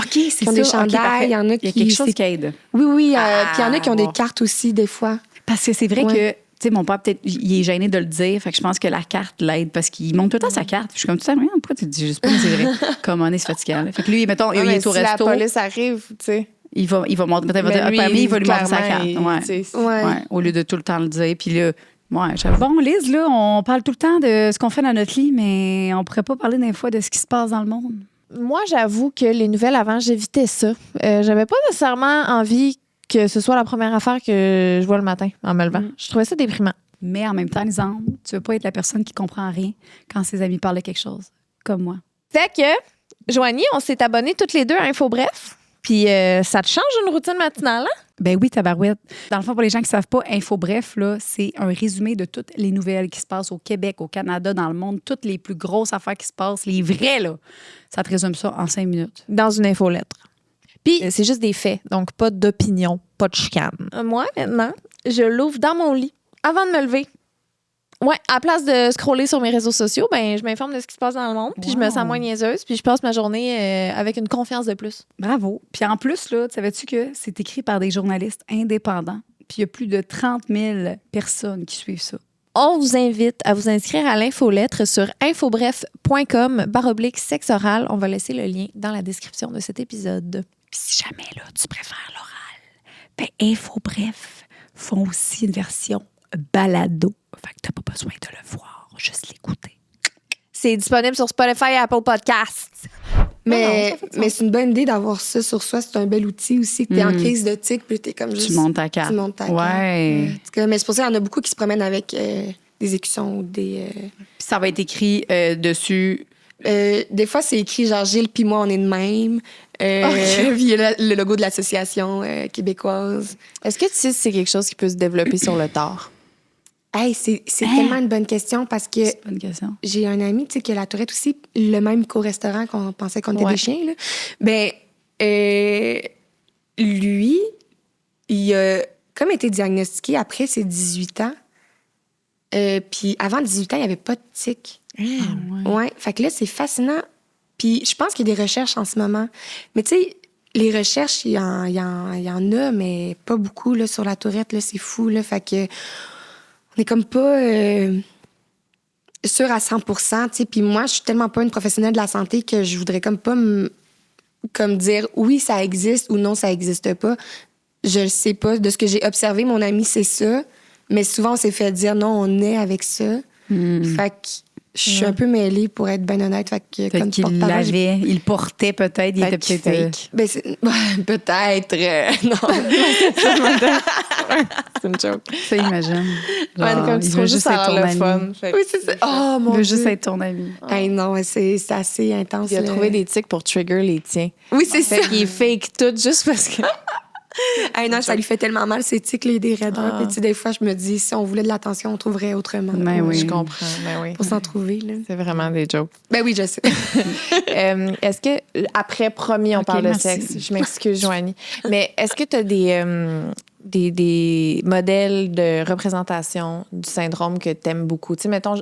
des chandails, il y en a qui... Il y a quelque chose qui aide. Oui. Puis il y en a qui ont des cartes aussi, des fois. Parce que c'est vrai que... Tu sais, mon père, peut-être, il est gêné de le dire. Fait que je pense que la carte l'aide parce qu'il montre tout le temps sa carte. Puis je suis comme, tu sais, pourquoi tu dis juste pas, c'est vrai. Comment on est fatigant. Fait que lui, mettons, il est au resto. Si la police arrive, tu sais. Il va montrer, il va lui montrer sa carte. Ouais. Au lieu de tout le temps le dire. Puis là, bon, Liz, là, on parle tout le temps de ce qu'on fait dans notre lit, mais on pourrait pas parler des fois de ce qui se passe dans le monde. Moi, j'avoue que les nouvelles avant, j'évitais ça. J'avais pas nécessairement envie que ce soit la première affaire que je vois le matin en me levant. Je trouvais ça déprimant. Mais en même temps, Lisande, tu veux pas être la personne qui comprend rien quand ses amis parlent de quelque chose, comme moi. Fait que, Joanie, on s'est abonnés toutes les deux à InfoBref. Puis ça te change une routine matinale, hein? Ben oui, tabarouette. Dans le fond, pour les gens qui ne savent pas, InfoBref, là, c'est un résumé de toutes les nouvelles qui se passent au Québec, au Canada, dans le monde, toutes les plus grosses affaires qui se passent, les vraies, là. Ça te résume ça en 5 minutes. Dans une infolettre. Puis, c'est juste des faits, donc pas d'opinion, pas de chicane. Moi, maintenant, je l'ouvre dans mon lit avant de me lever. Ouais, à la place de scroller sur mes réseaux sociaux, ben je m'informe de ce qui se passe dans le monde, puis je me sens moins niaiseuse, puis je passe ma journée avec une confiance de plus. Bravo. Puis en plus, là, savais-tu que c'est écrit par des journalistes indépendants, puis il y a plus de 30 000 personnes qui suivent ça. On vous invite à vous inscrire à l'infolettre sur infobref.com/sexe oral. On va laisser le lien dans la description de cet épisode. Puis si jamais là, tu préfères l'oral, ben InfoBref font aussi une version balado. Fait que t'as pas besoin de le voir, juste l'écouter. C'est disponible sur Spotify et Apple Podcasts. Mais c'est une bonne idée d'avoir ça sur soi. C'est un bel outil aussi. Que t'es en crise de tic, puis t'es comme juste... Tu montes ta carte. Ouais. Mais c'est pour ça qu'il y en a beaucoup qui se promènent avec des écussons ou des... Puis ça va être écrit dessus... des fois, c'est écrit genre Gilles puis moi, on est de même. Puis il y a le logo de l'association québécoise. Est-ce que tu sais si c'est quelque chose qui peut se développer sur le tard? Hey, c'est tellement une bonne question parce que c'est une bonne question. J'ai un ami qui a la tourette aussi, le même qu'au restaurant qu'on pensait qu'on était des chiens. Là. Ben, lui, il a comme été diagnostiqué après ses 18 ans. Puis avant 18 ans, il n'y avait pas de tic. Ouais. Fait que là, c'est fascinant. Puis je pense qu'il y a des recherches en ce moment. Mais tu sais, les recherches, il y en a, mais pas beaucoup là, sur la tourette. Là, c'est fou. Là, fait que on est comme pas sûr à 100%. Tu sais. Puis moi, je suis tellement pas une professionnelle de la santé que je voudrais comme pas comme dire oui, ça existe ou non, ça existe pas. Je le sais pas. De ce que j'ai observé, mon ami, c'est ça. Mais souvent, on s'est fait dire non, on est avec ça. Fait que je suis un peu mêlée pour être bien honnête. Fait que peut-être qu'il l'avait, il le portait peut-être, il était peut-être fake. Ben peut-être. Non. C'est une joke. Ça, imagine. Genre, comme tu trouves juste avoir le fun. Oui, c'est ça. Oh mon Dieu. Il veut juste être ton ami. Hey, non, c'est assez intense. Il a trouvé des tics pour trigger les tiens. Oui, c'est ça. Il est fake tout juste parce que... Hey, non, ça lui fait tellement mal, ces tics, des raideurs. Puis, des fois, je me dis, si on voulait de l'attention, on trouverait autrement. Ben oui. Je comprends. Ben oui. Pour s'en trouver, là. C'est vraiment des jokes. Ben oui, je sais. Est-ce que, après premier, on parle de sexe, je m'excuse, Joanie, mais est-ce que tu as des modèles de représentation du syndrome que tu aimes beaucoup? Tu sais, mettons,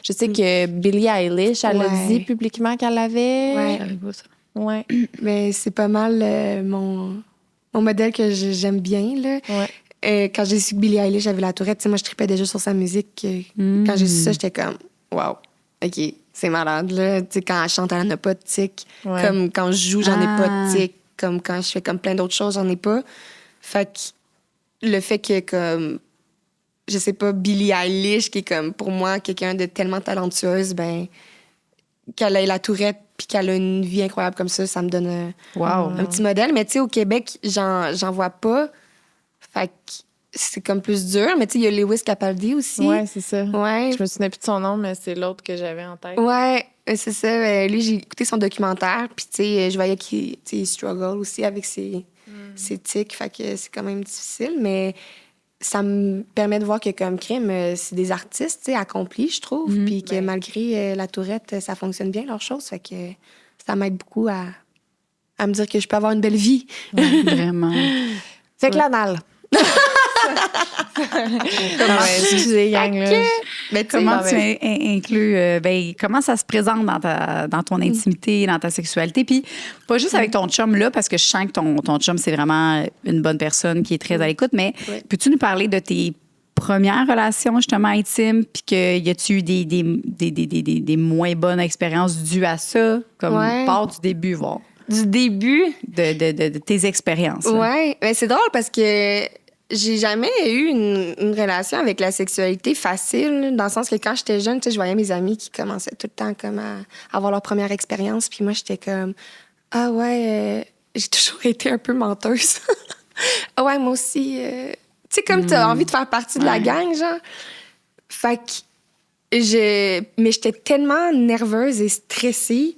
je sais que Billie Eilish, elle a dit publiquement qu'elle l'avait. Ouais. Mais c'est pas mal mon modèle que j'aime bien, là. Ouais. Quand j'ai su que Billie Eilish avait la tourette, moi, je tripais déjà sur sa musique. Quand j'ai su ça, j'étais comme, wow, OK, c'est malade, là. T'sais, quand elle chante, elle n'a pas de tic. Ouais. Comme quand je joue, j'en ai pas de tic. Comme quand je fais comme plein d'autres choses, j'en ai pas. Fait que le fait que, comme, je sais pas, Billie Eilish, qui est comme, pour moi, quelqu'un de tellement talentueuse, ben, qu'elle ait la tourette puis qu'elle a une vie incroyable comme ça me donne un petit modèle. Mais tu sais, au Québec, j'en vois pas. Fait que c'est comme plus dur. Mais tu sais, il y a Lewis Capaldi aussi. Ouais, c'est ça. Ouais. Je me souviens plus de son nom, mais c'est l'autre que j'avais en tête. Ouais, c'est ça. Lui, j'ai écouté son documentaire. Puis tu sais, je voyais qu'il struggle aussi avec ses tics. Fait que c'est quand même difficile. Mais ça me permet de voir que, comme crime, c'est des artistes, tu sais, accomplis, je trouve. Puis que malgré la tourette, ça fonctionne bien, leurs choses. Fait que ça m'aide beaucoup à me dire que je peux avoir une belle vie. Ouais, vraiment. Fait que l'anal. Excusez, gang, là. Mais Comment tu inclus, comment ça se présente dans ton intimité, dans ta sexualité? Puis pas juste avec ton chum là, parce que je sens que ton chum, c'est vraiment une bonne personne qui est très à l'écoute, mais peux-tu nous parler de tes premières relations justement intimes, puis y a-tu eu des moins bonnes expériences dues à ça? Comme part du début, voir. Du début? De tes expériences. Oui, mais c'est drôle parce que j'ai jamais eu une relation avec la sexualité facile, dans le sens que quand j'étais jeune, tu sais, je voyais mes amis qui commençaient tout le temps comme à avoir leur première expérience, puis moi, j'étais comme, j'ai toujours été un peu menteuse. Ah ouais, moi aussi. Tu sais, comme tu as envie de faire partie de la gang, genre. Fait que mais j'étais tellement nerveuse et stressée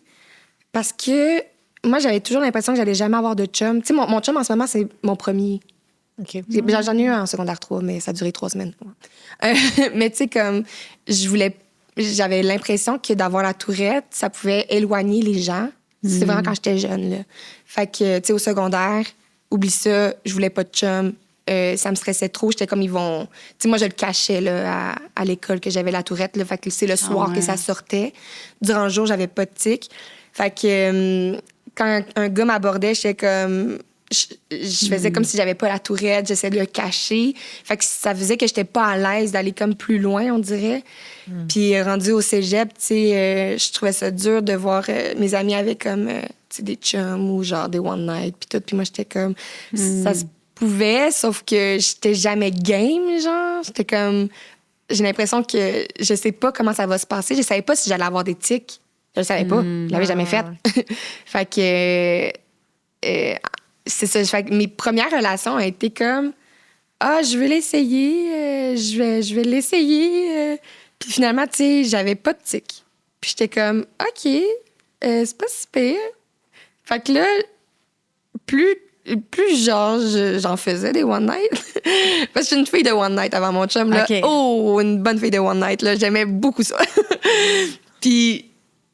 parce que moi, j'avais toujours l'impression que j'allais jamais avoir de chum. Tu sais, mon chum, en ce moment, c'est mon premier. OK. J'en ai eu un en secondaire 3, mais ça a duré 3 semaines. Mais tu sais, comme, j'avais l'impression que d'avoir la tourette, ça pouvait éloigner les gens. C'est vraiment quand j'étais jeune, là. Fait que, tu sais, au secondaire, oublie ça, je voulais pas de chum. Ça me stressait trop. J'étais comme, ils vont... Tu sais, moi, je le cachais, là, à l'école, que j'avais la tourette, là. Fait que c'est le soir que ça sortait. Durant le jour, j'avais pas de tic. Fait que... quand un gars m'abordait, j'étais comme... Je faisais comme si j'avais pas la tourette, j'essayais de le cacher. Fait que ça faisait que j'étais pas à l'aise d'aller comme plus loin, on dirait. Puis rendu au cégep, tu sais, je trouvais ça dur de voir mes amis avec comme, tu sais, des chums ou genre des one night, puis tout. Puis moi, j'étais comme... Ça se pouvait, sauf que j'étais jamais game, genre. J'étais comme... J'ai l'impression que je sais pas comment ça va se passer. Je savais pas si j'allais avoir des tics. Je le savais pas. Je l'avais jamais fait. Fait que... c'est ça. Fait que mes premières relations ont été comme... je veux l'essayer. Je vais l'essayer. Puis finalement, tu sais, j'avais pas de tic. Puis j'étais comme... OK, c'est pas si pire. Fait que là, plus genre, j'en faisais des one night. Parce que je suis une fille de one night avant mon chum, là. Okay. Oh, une bonne fille de one night, là. J'aimais beaucoup ça. Puis...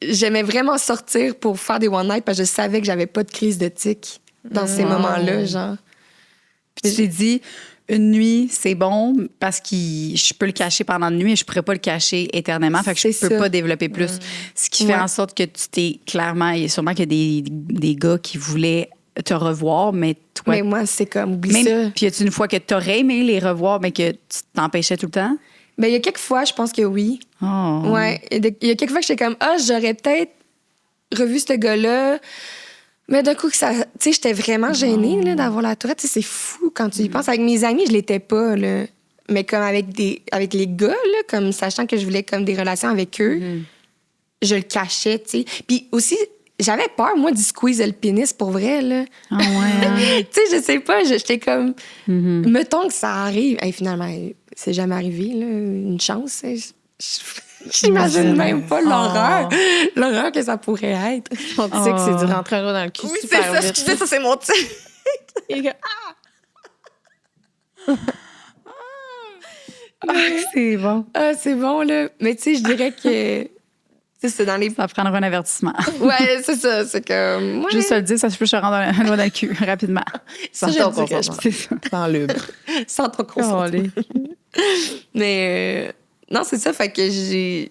j'aimais vraiment sortir pour faire des one night parce que je savais que j'avais pas de crise de tic dans ces moments-là, genre. Puis tu t'es dit, une nuit, c'est bon parce que je peux le cacher pendant une nuit et je pourrais pas le cacher éternellement. Fait que je peux pas développer plus. Ce qui fait en sorte que tu t'es clairement... Il y a sûrement qu'il y a des gars qui voulaient te revoir, mais toi... Mais moi, c'est comme, oublie ça. Puis y a-tu une fois que t'aurais aimé les revoir, mais que tu t'empêchais tout le temps? Ben, il y a quelques fois, je pense que oui. Oh. Ouais. Il y a quelques fois que j'étais comme, j'aurais peut-être revu ce gars-là. Mais d'un coup, tu sais, j'étais vraiment gênée là, d'avoir la tourette. Tu sais, c'est fou quand tu y penses. Avec mes amis, je l'étais pas, là. Mais comme avec les gars, là, comme sachant que je voulais comme des relations avec eux, je le cachais, tu sais. Puis aussi, j'avais peur, moi, d'y squeeze le pénis pour vrai, là. Ah ouais. Tu sais, je sais pas, j'étais comme... Mettons que ça arrive. Hey, finalement, c'est jamais arrivé, là. Une chance. Hein. J'imagine même pas l'horreur que ça pourrait être. On sait que c'est du rentrer un doigt dans le cul. Oui, c'est ça, vite. je disais, ça, c'est mon titre. C'est bon. Ah, c'est bon, là. Mais tu sais, je dirais que... c'est dans les... Ça prendra un avertissement. Ouais, c'est ça. C'est comme... Ouais. Juste te le dire, ça se peut que je te rendre un doigt dans le cul rapidement. Ça, Sans je ton le dirais, consentement. C'est ça. Sans lube. Sans ton consentement. Mais non, c'est ça. Fait que j'ai...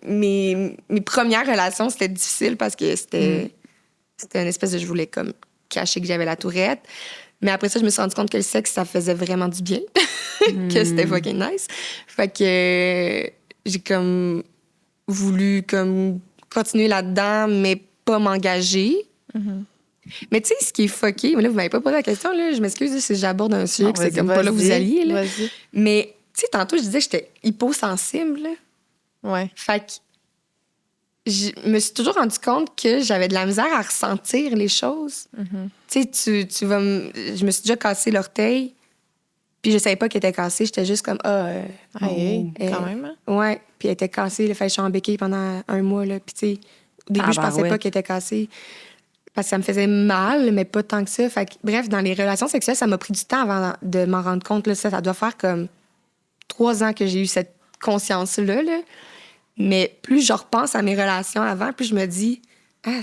Mes premières relations, c'était difficile parce que c'était une espèce de... Je voulais comme cacher que j'avais la tourette. Mais après ça, je me suis rendu compte que le sexe, ça faisait vraiment du bien. Que c'était fucking nice. Fait que j'ai comme voulu comme continuer là-dedans, mais pas m'engager. Mais tu sais, ce qui est fucké, mais là, vous m'avez pas posé la question, là, je m'excuse si j'aborde un sujet que c'est comme pas là où vous alliez. Là. Vas-y. Mais tu sais, tantôt, je disais que j'étais hyposensible. Là. Ouais. Fait que je me suis toujours rendu compte que j'avais de la misère à ressentir les choses. Tu sais, tu vas je me suis déjà cassé l'orteil, puis je savais pas qu'elle était cassée. J'étais juste comme, quand même. Hein? Ouais, puis elle était cassée. Il fallait que je sois en béquille pendant un mois. Là. Puis tu sais, au début, je pensais pas qu'elle était cassée. Parce que ça me faisait mal, mais pas tant que ça. Fait que, bref, dans les relations sexuelles, ça m'a pris du temps avant de m'en rendre compte. Là. Ça doit faire comme 3 ans que j'ai eu cette conscience-là. Là. Mais plus je repense à mes relations avant, plus je me dis,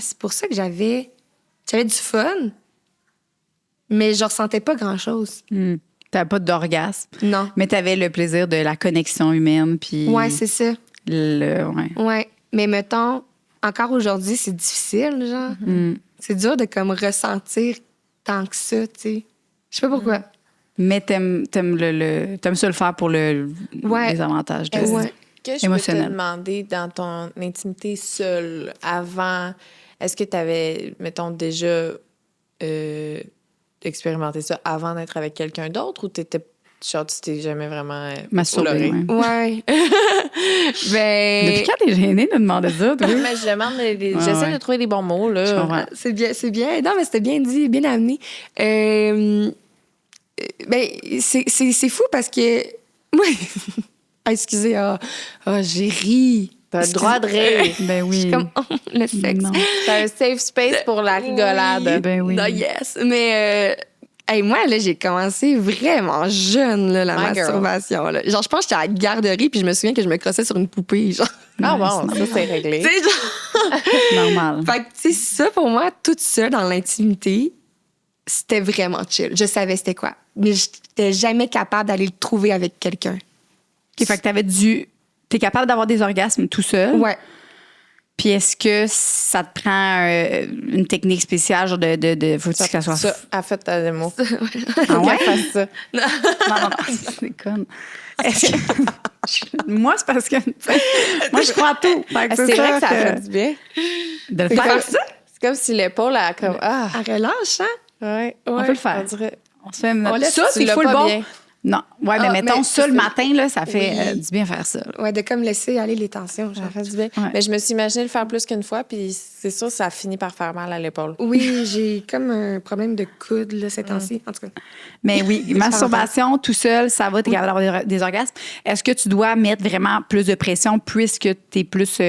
c'est pour ça que j'avais du fun, mais je ressentais pas grand-chose. T'avais pas d'orgasme. Non. Mais t'avais le plaisir de la connexion humaine. Puis Ouais, c'est ça. Ouais. Ouais. Mais mettons, encore aujourd'hui, c'est difficile, genre. C'est dur de comme ressentir tant que ça, tu sais. Je sais pas pourquoi. Mais t'aimes ça le faire pour les avantages de Que je peux te demander dans ton intimité seule, avant, est-ce que tu avais, mettons, déjà expérimenté ça avant d'être avec quelqu'un d'autre ou t'étais, genre, tu t'es jamais vraiment masturbée? Ouais. Ben... Depuis quand t'es gênée de demander ça, toi? Mais je demande, j'essaie de trouver les bons mots, là. Je comprends. C'est bien. Non, mais c'était bien dit, bien amené. Ben, c'est fou parce que... Oui. Excusez, j'ai ri. T'as le droit de rire. Ben oui. Je suis comme, le sexe. T'as un safe space pour la rigolade. Oui. Ben oui. Non, yes. Mais moi, là, j'ai commencé vraiment jeune, là, la masturbation. Là. Genre, je pense que j'étais à la garderie puis je me souviens que je me crossais sur une poupée. Genre. Ah bon, ça, c'est réglé. Tu sais, genre... Normal. Fait que, tu sais, ça, pour moi, toute seule dans l'intimité, c'était vraiment chill. Je savais c'était quoi. Mais j'étais jamais capable d'aller le trouver avec quelqu'un. OK, fait que t'es capable d'avoir des orgasmes tout seul. Ouais. Puis est-ce que ça te prend une technique spéciale, genre faut que ça soit... Ça, a fait ta démo. Ah ouais? Qu'elle fasse ça. Non, c'est conne. Est-ce que... Moi, c'est parce que... moi, je crois à tout. Fait que C'est vrai que ça a fait du bien. De le faire ça? C'est comme si l'épaule a comme... Elle relâche, hein? Ouais. On peut le faire. On se fait... Ça, c'est full bon. Bien. Non. Ouais, mais mettons, ça, le matin, là, ça fait du bien faire ça. Ouais, de comme laisser aller les tensions. Ça fait du bien. Ouais. Mais je me suis imaginé le faire plus qu'une fois, puis c'est sûr, ça a fini par faire mal à l'épaule. Oui, j'ai comme un problème de coude, là, ces temps-ci. En tout cas. Mais oui, masturbation, tout seul, ça va, t'es capable d'avoir des orgasmes. Est-ce que tu dois mettre vraiment plus de pression puisque t'es plus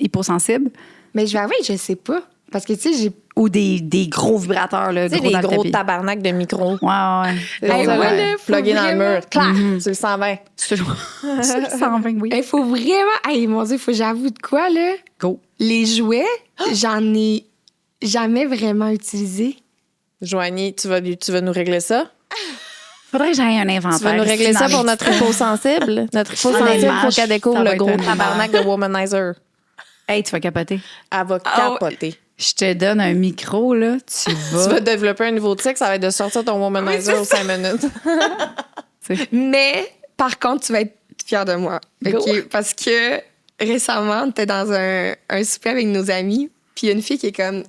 hyposensible? Mais je vais avouer, je sais pas. Parce que, tu sais, j'ai... Ou des gros vibrateurs, là, gros, des gros tabarnak de micro. Ouais. Plugué dans le mur. Clac! Tu le 120. Tu le 120, oui. Il faut vraiment... mon Dieu, faut que j'avoue de quoi, là? Go. Les jouets, j'en ai jamais vraiment utilisé. Joanie, tu vas nous régler ça? Faudrait que j'aille un inventaire. Tu vas nous régler ça pour notre hyposensible? Notre hyposensible, il faut qu'elle découvre le gros tabarnak de womanizer. Hey, tu vas capoter. Elle va capoter. Je te donne un micro, là, tu vas développer un nouveau tic, ça va être de sortir ton womanizer aux 5 minutes. Mais, par contre, tu vas être fière de moi. Okay? Parce que récemment, on était dans un souper avec nos amis, puis il y a une fille qui est comme...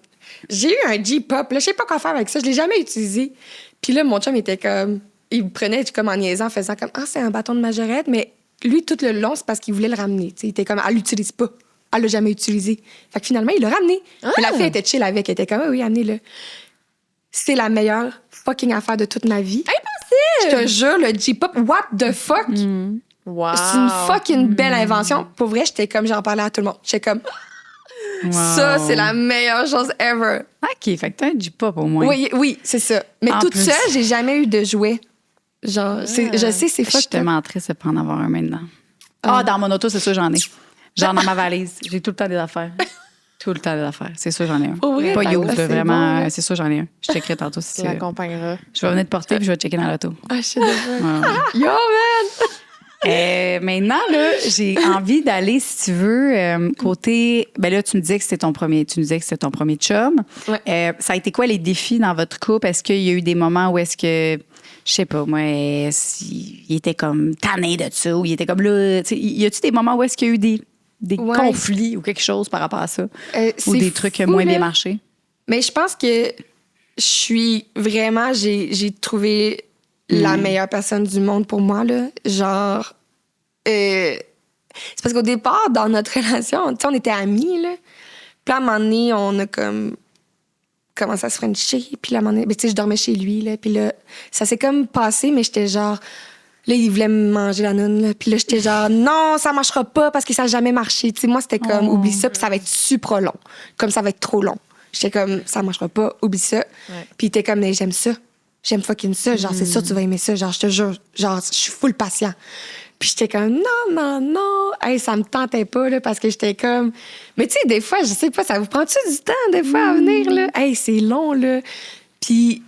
J'ai eu un J-pop, là, je sais pas quoi faire avec ça, je l'ai jamais utilisé. Puis là, mon chum était comme... Il me prenait comme en niaisant, en faisant comme « Ah, c'est un bâton de majorette », mais lui, tout le long, c'est parce qu'il voulait le ramener. T'sais. Il était comme « Elle l'utilise pas ». Elle l'a jamais utilisé. Fait que finalement, il l'a ramené. Mais la fille était chill avec. Elle était comme, oui, amenez-le. C'est la meilleure fucking affaire de toute ma vie. Impossible! Je te jure, le J-pop, what the fuck? Wow. C'est une fucking belle invention. Pour vrai, j'étais comme, j'en parlais à tout le monde. J'étais comme, Wow. ça, c'est la meilleure chose ever. OK, fait que t'as un J-pop au moins. Oui, c'est ça. Mais En toute plus. seule, j'ai jamais eu de jouet. Genre, je sais, c'est Je suis fuck. tellement triste de pas en avoir un maintenant. Ah, dans mon auto, c'est sûr, j'en ai. Genre dans ma valise. J'ai tout le temps des affaires. Tout le temps des affaires. C'est sûr, j'en ai un. Pour vrai? Pas Ah, youth, c'est vraiment. bon, là. C'est sûr, j'en ai un. Je checkerai tantôt si Tu tu veux. l'accompagneras. Je vais venir te porter puis je vais te checker dans l'auto. Ah, je suis désolée. Ouais. Yo, man! Maintenant, là, j'ai envie d'aller, si tu veux, côté. Ben là, tu me disais que c'était ton premier. Tu me disais que c'était ton premier chum. Ouais. Ça a été quoi les défis dans votre couple? Est-ce qu'il y a eu des moments où est-ce que, je sais pas, moi, il était comme tanné de ça, ou il était comme là. Tu sais, y a-tu des moments où est-ce qu'il y a eu des Ouais. conflits ou quelque chose par rapport à ça? Ou C'est des trucs fou, moins là. bien marchés? Mais je pense que je suis vraiment, j'ai trouvé la meilleure personne du monde pour moi, là. Genre, c'est parce qu'au départ, dans notre relation, tu sais, on était amis, là. Puis à un moment donné, on a comme commencé à se frencher. Puis là, à un moment donné, ben, tu sais, je dormais chez lui, là. Puis là, ça s'est comme passé, mais j'étais genre... Là, il voulait me manger la noune, là. Puis là, j'étais genre, non, ça marchera pas parce que ça n'a jamais marché. Tu sais, moi, c'était comme, oublie ça, puis ça va être super long. Comme ça va être trop long. J'étais comme, ça marchera pas, oublie ça. Ouais. Puis il était comme, mais j'aime ça. J'aime fucking ça. Genre, c'est sûr, tu vas aimer ça. Genre, je te jure. Genre, je suis full patient. Puis j'étais comme, non. Hey, ça me tentait pas, là, parce que j'étais comme. Mais tu sais, des fois, je sais pas, ça vous prend-tu du temps, des fois, à venir, là? Hey, c'est long, là. Puis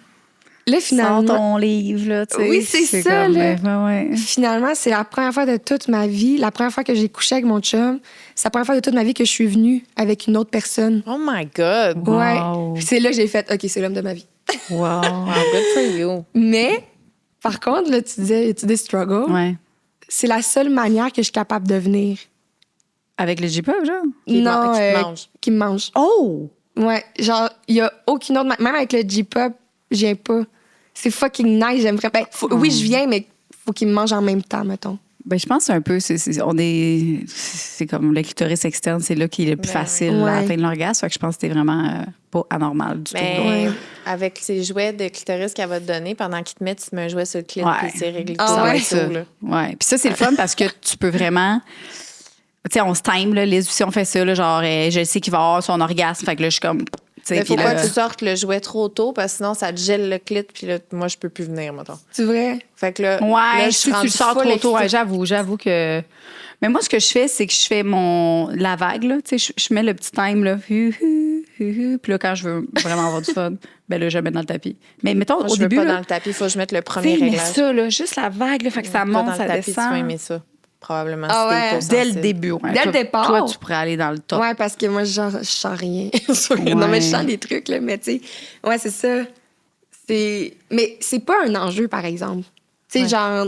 là, finalement. Sors ton livre, là, tu sais. Oui, c'est ça, comme, là. ouais. Finalement, c'est la première fois de toute ma vie, la première fois que j'ai couché avec mon chum, c'est la première fois de toute ma vie que je suis venue avec une autre personne. Oh my God. Wow. Ouais. Puis c'est là que j'ai fait, OK, c'est l'homme de ma vie. Wow. Wow, good for you. Mais, par contre, là, tu disais, tu des struggles. Ouais. C'est la seule manière que je suis capable de venir. Avec le J-pop, genre? Qui te mange. Qui me mange. Oh! Ouais, genre, il y a aucune autre... Même avec le J-pop, je viens pas. C'est fucking nice, j'aimerais... Ben, oui, je viens, mais faut qu'il me mange en même temps, mettons. Ben, je pense un peu, c'est comme le clitoris externe, c'est là qu'il est le plus Ben facile oui. à Ouais. atteindre l'orgasme. Fait que je pense que c'était vraiment pas anormal du tout. là. Mais Ouais. avec ces jouets de clitoris qu'elle va te donner, pendant qu'il te met, tu te mets un jouet sur le clit Ouais. puis c'est réglé Ah tout Ça va ouais? être ça. là. Ouais. Puis ça, c'est le fun parce que tu peux vraiment. Tu sais, on se time, là, les si on fait ça, là, genre, je sais qu'il va avoir son orgasme. Fait que là, je suis comme. Tu sais, Il faut puis pas là- que tu sortes le jouet trop tôt parce que sinon, ça te gèle le clit puis là, moi, je peux plus venir, mettons. C'est vrai? Fait que là, Ouais, là, si tu rendue le sors full trop tôt, ouais, excitée. j'avoue que. Mais moi, ce que je fais, c'est que je fais la vague, là. Tu sais, je mets le petit time, là. Puis là, quand je veux vraiment avoir du fun, ben là, je le mets dans le tapis. Mais mettons, Moi, au je veux début, pas là, dans le tapis, il faut que je mette le tu premier sais, mais réglage. ça, là, juste la vague, là, fait que ça Pas monte, dans le ça tapis, tu vas descend. aimer ça. Probablement. Ah si t'es ouais. pas Dès le sensible. début, ouais. Dès le Toi- départ? Toi, tu pourrais aller dans le top. Ouais, parce que moi, genre, je sens rien. Non, mais je sens des trucs, là. Mais tu sais, ouais, c'est ça. Mais c'est pas un enjeu, par exemple. Tu sais, Ouais. genre,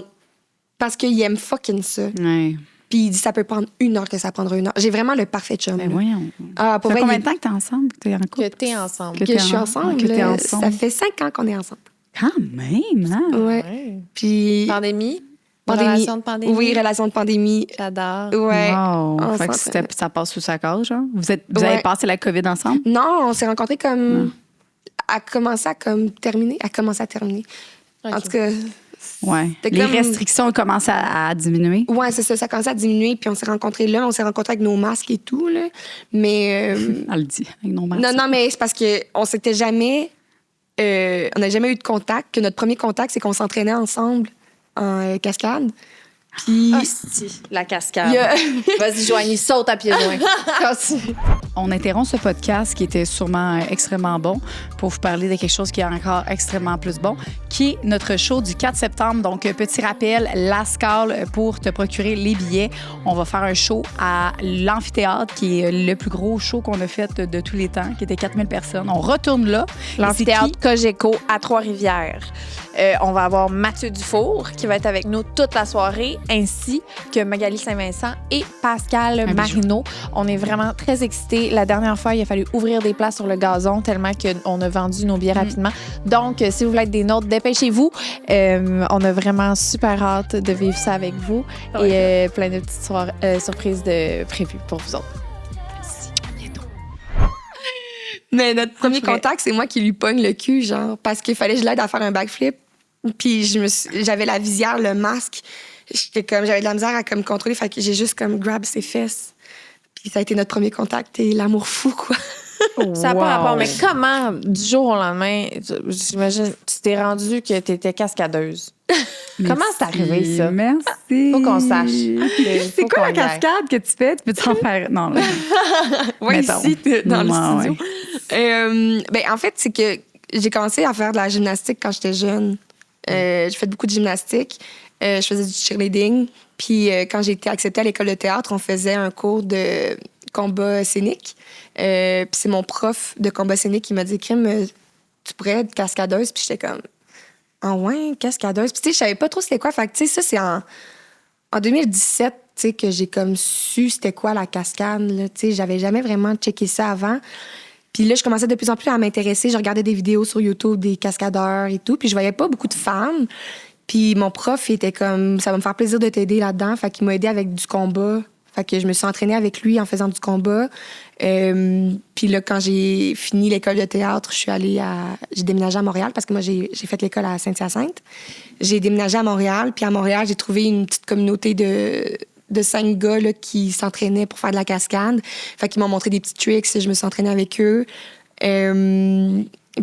parce qu'il aime fucking ça. Ouais. Puis il dit ça peut prendre 1 heure que ça prendra 1 heure. J'ai vraiment le parfait chum. Ben là. voyons. Ah, pour Ça fait vrai, combien il- de temps que t'es ensemble, que t'es en couple? Que t'es ensemble. Que que t'es je suis en- ensemble. que t'es là, ensemble. Ça fait 5 ans qu'on est ensemble. Quand même, hein? Ouais. Ouais. Puis. Pandémie? Pandémie. Relation de pandémie? Oui, relation de pandémie. J'adore. Ouais. Wow. On Fait que s'entraîne. ça passe sous sa case, genre? Vous avez Ouais. passé la COVID ensemble? Non, on s'est rencontrés comme. À commencer à comme terminer. À commencer à terminer. Ok. En tout cas. Ouais. C'était Les comme- restrictions commencent à diminuer. Ouais, c'est ça. Ça a commencé à diminuer. Puis on s'est rencontrés là. On s'est rencontrés avec nos masques et tout, là. Mais. Elle le dit, avec nos masques. Non, mais c'est parce qu'on s'était jamais. On n'a jamais eu de contact. Que notre premier contact, c'est qu'on s'entraînait ensemble en cascade. Puis. Hostie, la cascade. il y a- Vas-y, Joanie, saute à pieds joints. Continue. On interrompt ce podcast qui était sûrement extrêmement bon pour vous parler de quelque chose qui est encore extrêmement plus bon, qui est notre show du 4 septembre. Donc, petit rappel, Lascaux pour te procurer les billets. On va faire un show à l'amphithéâtre, qui est le plus gros show qu'on a fait de tous les temps, qui était 4000 personnes. On retourne là. L'amphithéâtre Cogeco à Trois-Rivières. On va avoir Mathieu Dufour qui va être avec nous toute la soirée, ainsi que Magali Saint-Vincent et Pascal Marino. On est vraiment très excités. La dernière fois, il a fallu ouvrir des places sur le gazon tellement qu'on a vendu nos billets rapidement. Donc, si vous voulez être des nôtres, dépêchez-vous. On a vraiment super hâte de vivre ça avec vous et plein de petites surprises prévues pour vous autres. Mais notre premier contact, c'est moi qui lui pogne le cul, genre, parce qu'il fallait que je l'aide à faire un backflip. Puis j'avais la visière, le masque. J'avais de la misère à comme contrôler, fait que j'ai juste comme grab ses fesses. Puis ça a été notre premier contact et l'amour fou, quoi. Ça n'a pas rapport, mais comment, du jour au lendemain, j'imagine, tu t'es rendu que tu étais cascadeuse? Comment c'est arrivé, ça? Merci. Faut qu'on sache. C'est quoi la cascade que tu fais? Tu peux-tu en faire? Non, là. Oui, ici, dans le studio. Ouais. Ben, en fait, c'est que j'ai commencé à faire de la gymnastique quand j'étais jeune. J'ai fait beaucoup de gymnastique. Je faisais du cheerleading. Puis quand j'ai été acceptée à l'école de théâtre, on faisait un cours de combat scénique. Puis c'est mon prof de combat scénique qui m'a dit « Kim, tu pourrais être cascadeuse. » Puis j'étais comme « Ah ouais, cascadeuse. » Puis tu sais, je savais pas trop c'était quoi. Fait que tu sais, ça, c'est en 2017 tu sais, que j'ai comme su c'était quoi la cascade. Là. Tu sais, j'avais jamais vraiment checké ça avant. Puis là, je commençais de plus en plus à m'intéresser. Je regardais des vidéos sur YouTube des cascadeurs et tout. Puis je voyais pas beaucoup de femmes. Puis mon prof, il était comme, ça va me faire plaisir de t'aider là-dedans. Fait qu'il m'a aidé avec du combat. Fait que je me suis entraînée avec lui en faisant du combat. Puis là, quand j'ai fini l'école de théâtre, j'ai déménagé à Montréal parce que moi, j'ai fait l'école à Saint-Hyacinthe. J'ai déménagé à Montréal. Puis à Montréal, j'ai trouvé une petite communauté de 5 gars là, qui s'entraînaient pour faire de la cascade. Fait qu'ils m'ont montré des petits tricks. Je me suis entraînée avec eux.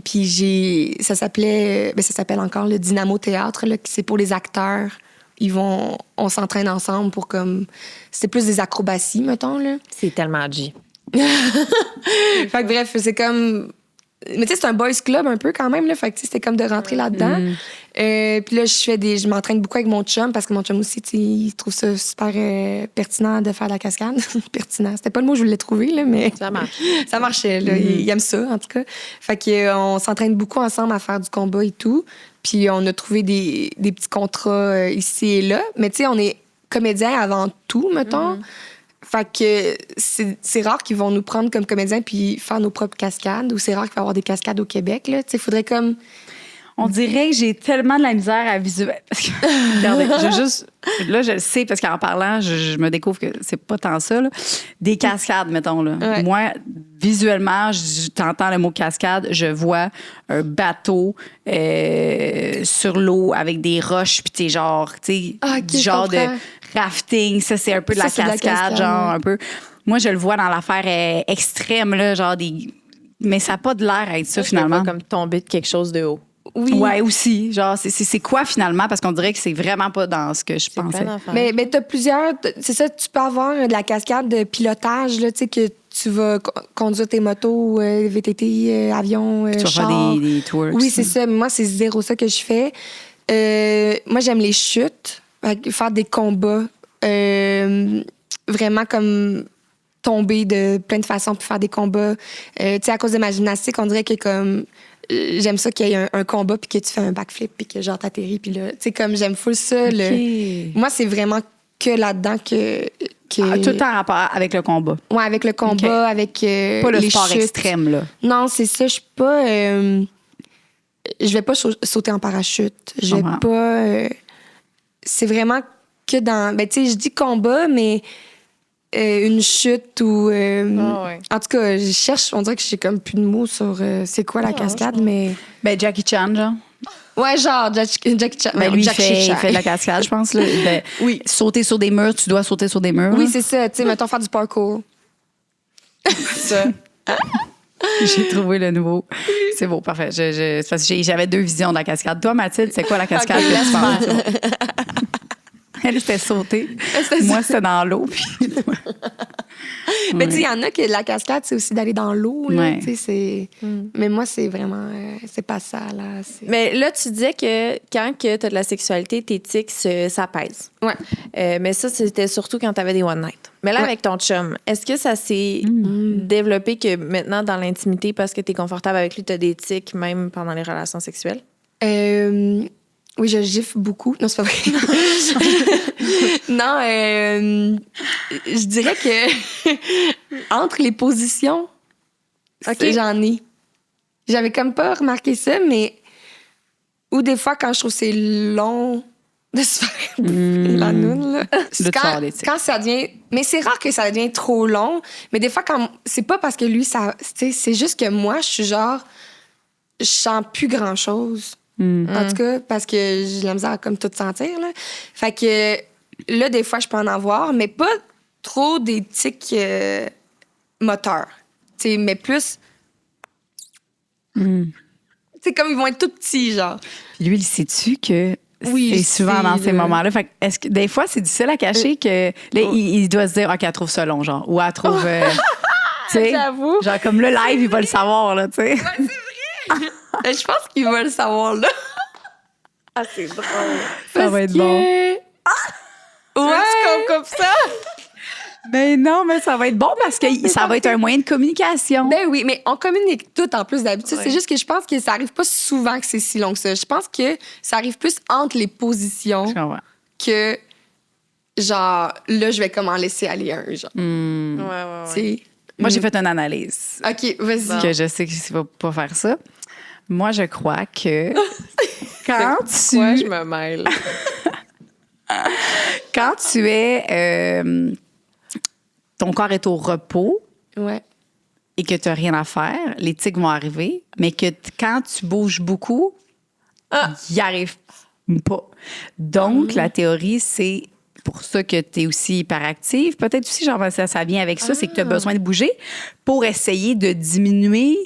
Puis ça s'appelle encore le Dynamo Théâtre, là, c'est pour les acteurs. On s'entraîne ensemble pour comme... C'est plus des acrobaties, mettons, là. C'est tellement G. Fait que bref, c'est comme... Mais tu sais, c'est un boys club un peu quand même, là. Fait que c'était comme de rentrer là-dedans. Puis là, je m'entraîne beaucoup avec mon chum parce que mon chum aussi, tu sais, il trouve ça super pertinent de faire de la cascade. Pertinent. C'était pas le mot que je voulais trouver, là, mais... Ça marche. Ça marchait, là. Il aime ça, en tout cas. Fait qu'on s'entraîne beaucoup ensemble à faire du combat et tout. Puis on a trouvé des petits contrats ici et là. Mais tu sais, on est comédiens avant tout, mettons. Fait que c'est rare qu'ils vont nous prendre comme comédiens puis faire nos propres cascades. Ou c'est rare qu'il va y avoir des cascades au Québec, là. Tu sais, il faudrait comme... On dirait que j'ai tellement de la misère à visualiser. Regardez, là, je le sais, parce qu'en parlant, je me découvre que c'est pas tant ça, là. Des cascades, mettons, là. Ouais. Moi, visuellement, t'entends le mot cascade, je vois un bateau sur l'eau avec des roches, puis genre, tu sais, du genre de rafting. Ça, c'est un peu de la cascade, genre, un peu. Moi, je le vois dans l'affaire extrême, là, genre des... Mais ça n'a pas de l'air à être ça, finalement. Pas comme tomber de quelque chose de haut. Oui. Ouais, aussi. Genre, c'est quoi finalement? Parce qu'on dirait que c'est vraiment pas dans ce que je pensais. Mais t'as plusieurs... C'est ça, tu peux avoir de la cascade de pilotage, là, tu sais, que tu vas conduire tes motos, VTT, avions, tu vas chars. faire des twerks. Oui, c'est ça. Moi, c'est zéro ça que je fais. Moi, j'aime les chutes, faire des combats. Vraiment comme tomber de plein de façons pour faire des combats. Tu sais, à cause de ma gymnastique, on dirait que comme... J'aime ça qu'il y ait un combat puis que tu fais un backflip puis que genre t'atterris puis là, tu sais, comme j'aime full ça. Okay. Moi, c'est vraiment que là-dedans que... tout le temps en rapport avec le combat. Ouais, avec le combat, avec pas le les sport chutes. extrême, là. Non, c'est ça. Je suis pas... je vais pas sauter en parachute. Je vais pas... c'est vraiment que dans... Ben, tu sais, je dis combat, mais... une chute ou... En tout cas, je cherche... On dirait que j'ai comme plus de mots sur c'est quoi la cascade, mais... Ben, Jackie Chan, genre. Ouais, genre Jackie Chan. Ben, lui, il fait de la cascade, je pense. Là. Ben, oui. Sauter sur des murs, tu dois sauter sur des murs. Oui, là. c'est ça. Tu sais, mettons, faire du parkour. Ça. J'ai trouvé le nouveau. C'est beau, parfait. C'est parce que j'avais 2 visions de la cascade. Toi, Mathilde, c'est quoi la cascade que tu penses? Elle, c'était sauter. Moi, c'était dans l'eau. Puis... Mais tu sais, il y en a que la cascade, c'est aussi d'aller dans l'eau. Là, ouais. Mais moi, c'est vraiment... c'est pas ça, là. Mais là, tu disais que quand tu as de la sexualité, tes tics s'apaisent. Ouais. Mais ça, c'était surtout quand tu avais des one night. Mais là, avec ton chum, est-ce que ça s'est développé que maintenant, dans l'intimité, parce que tu es confortable avec lui, tu as des tics même pendant les relations sexuelles? Oui, je gifle beaucoup. Non, c'est pas vrai. Non, je dirais que entre les positions, j'en ai. J'avais comme pas remarqué ça, mais... Ou des fois, quand je trouve que c'est long, de se faire bouffer la noune, là. Quand ça devient... Mais c'est rare que ça devient trop long. Mais des fois, c'est pas parce que lui, ça... C'est juste que moi, je suis genre... Je sens plus grand-chose. En tout cas, parce que j'ai la misère à comme tout sentir, là. Fait que là, des fois, je peux en avoir, mais pas trop des tics moteurs. T'sais, mais plus... C'est comme ils vont être tout petits, genre. Puis lui, il sait-tu que c'est souvent dans ces moments-là. Fait que est-ce que des fois, c'est difficile à cacher que là, il doit se dire, OK, elle trouve ça long, genre. Ou elle trouve. Tu sais, J'avoue. genre, comme le live, il va le savoir, là, tu sais. Ouais, c'est vrai. Je pense qu'il va le savoir, là. Ah, c'est drôle. Ça va être bon. Ouais. Comme ça. Mais non, mais ça va être bon parce que ça va être un moyen de communication. Ben oui, mais on communique tout en plus d'habitude. Ouais. C'est juste que je pense que ça arrive pas souvent que c'est si long que ça. Je pense que ça arrive plus entre les positions Je comprends. que, genre, là, je vais comme en laisser aller un, genre. Ouais. C'est... Moi, j'ai fait une analyse. OK, vas-y. Que je sais que tu vas pas faire ça. Moi, je crois que quand Pourquoi je me mêle? quand tu es... ton corps est au repos Ouais. et que tu n'as rien à faire, les tics vont arriver, mais que quand tu bouges beaucoup, ils n'y arrivent pas. Donc, la théorie, c'est pour ça que tu es aussi hyperactive. Peut-être aussi, genre, ça vient avec ça, c'est que tu as besoin de bouger pour essayer de diminuer.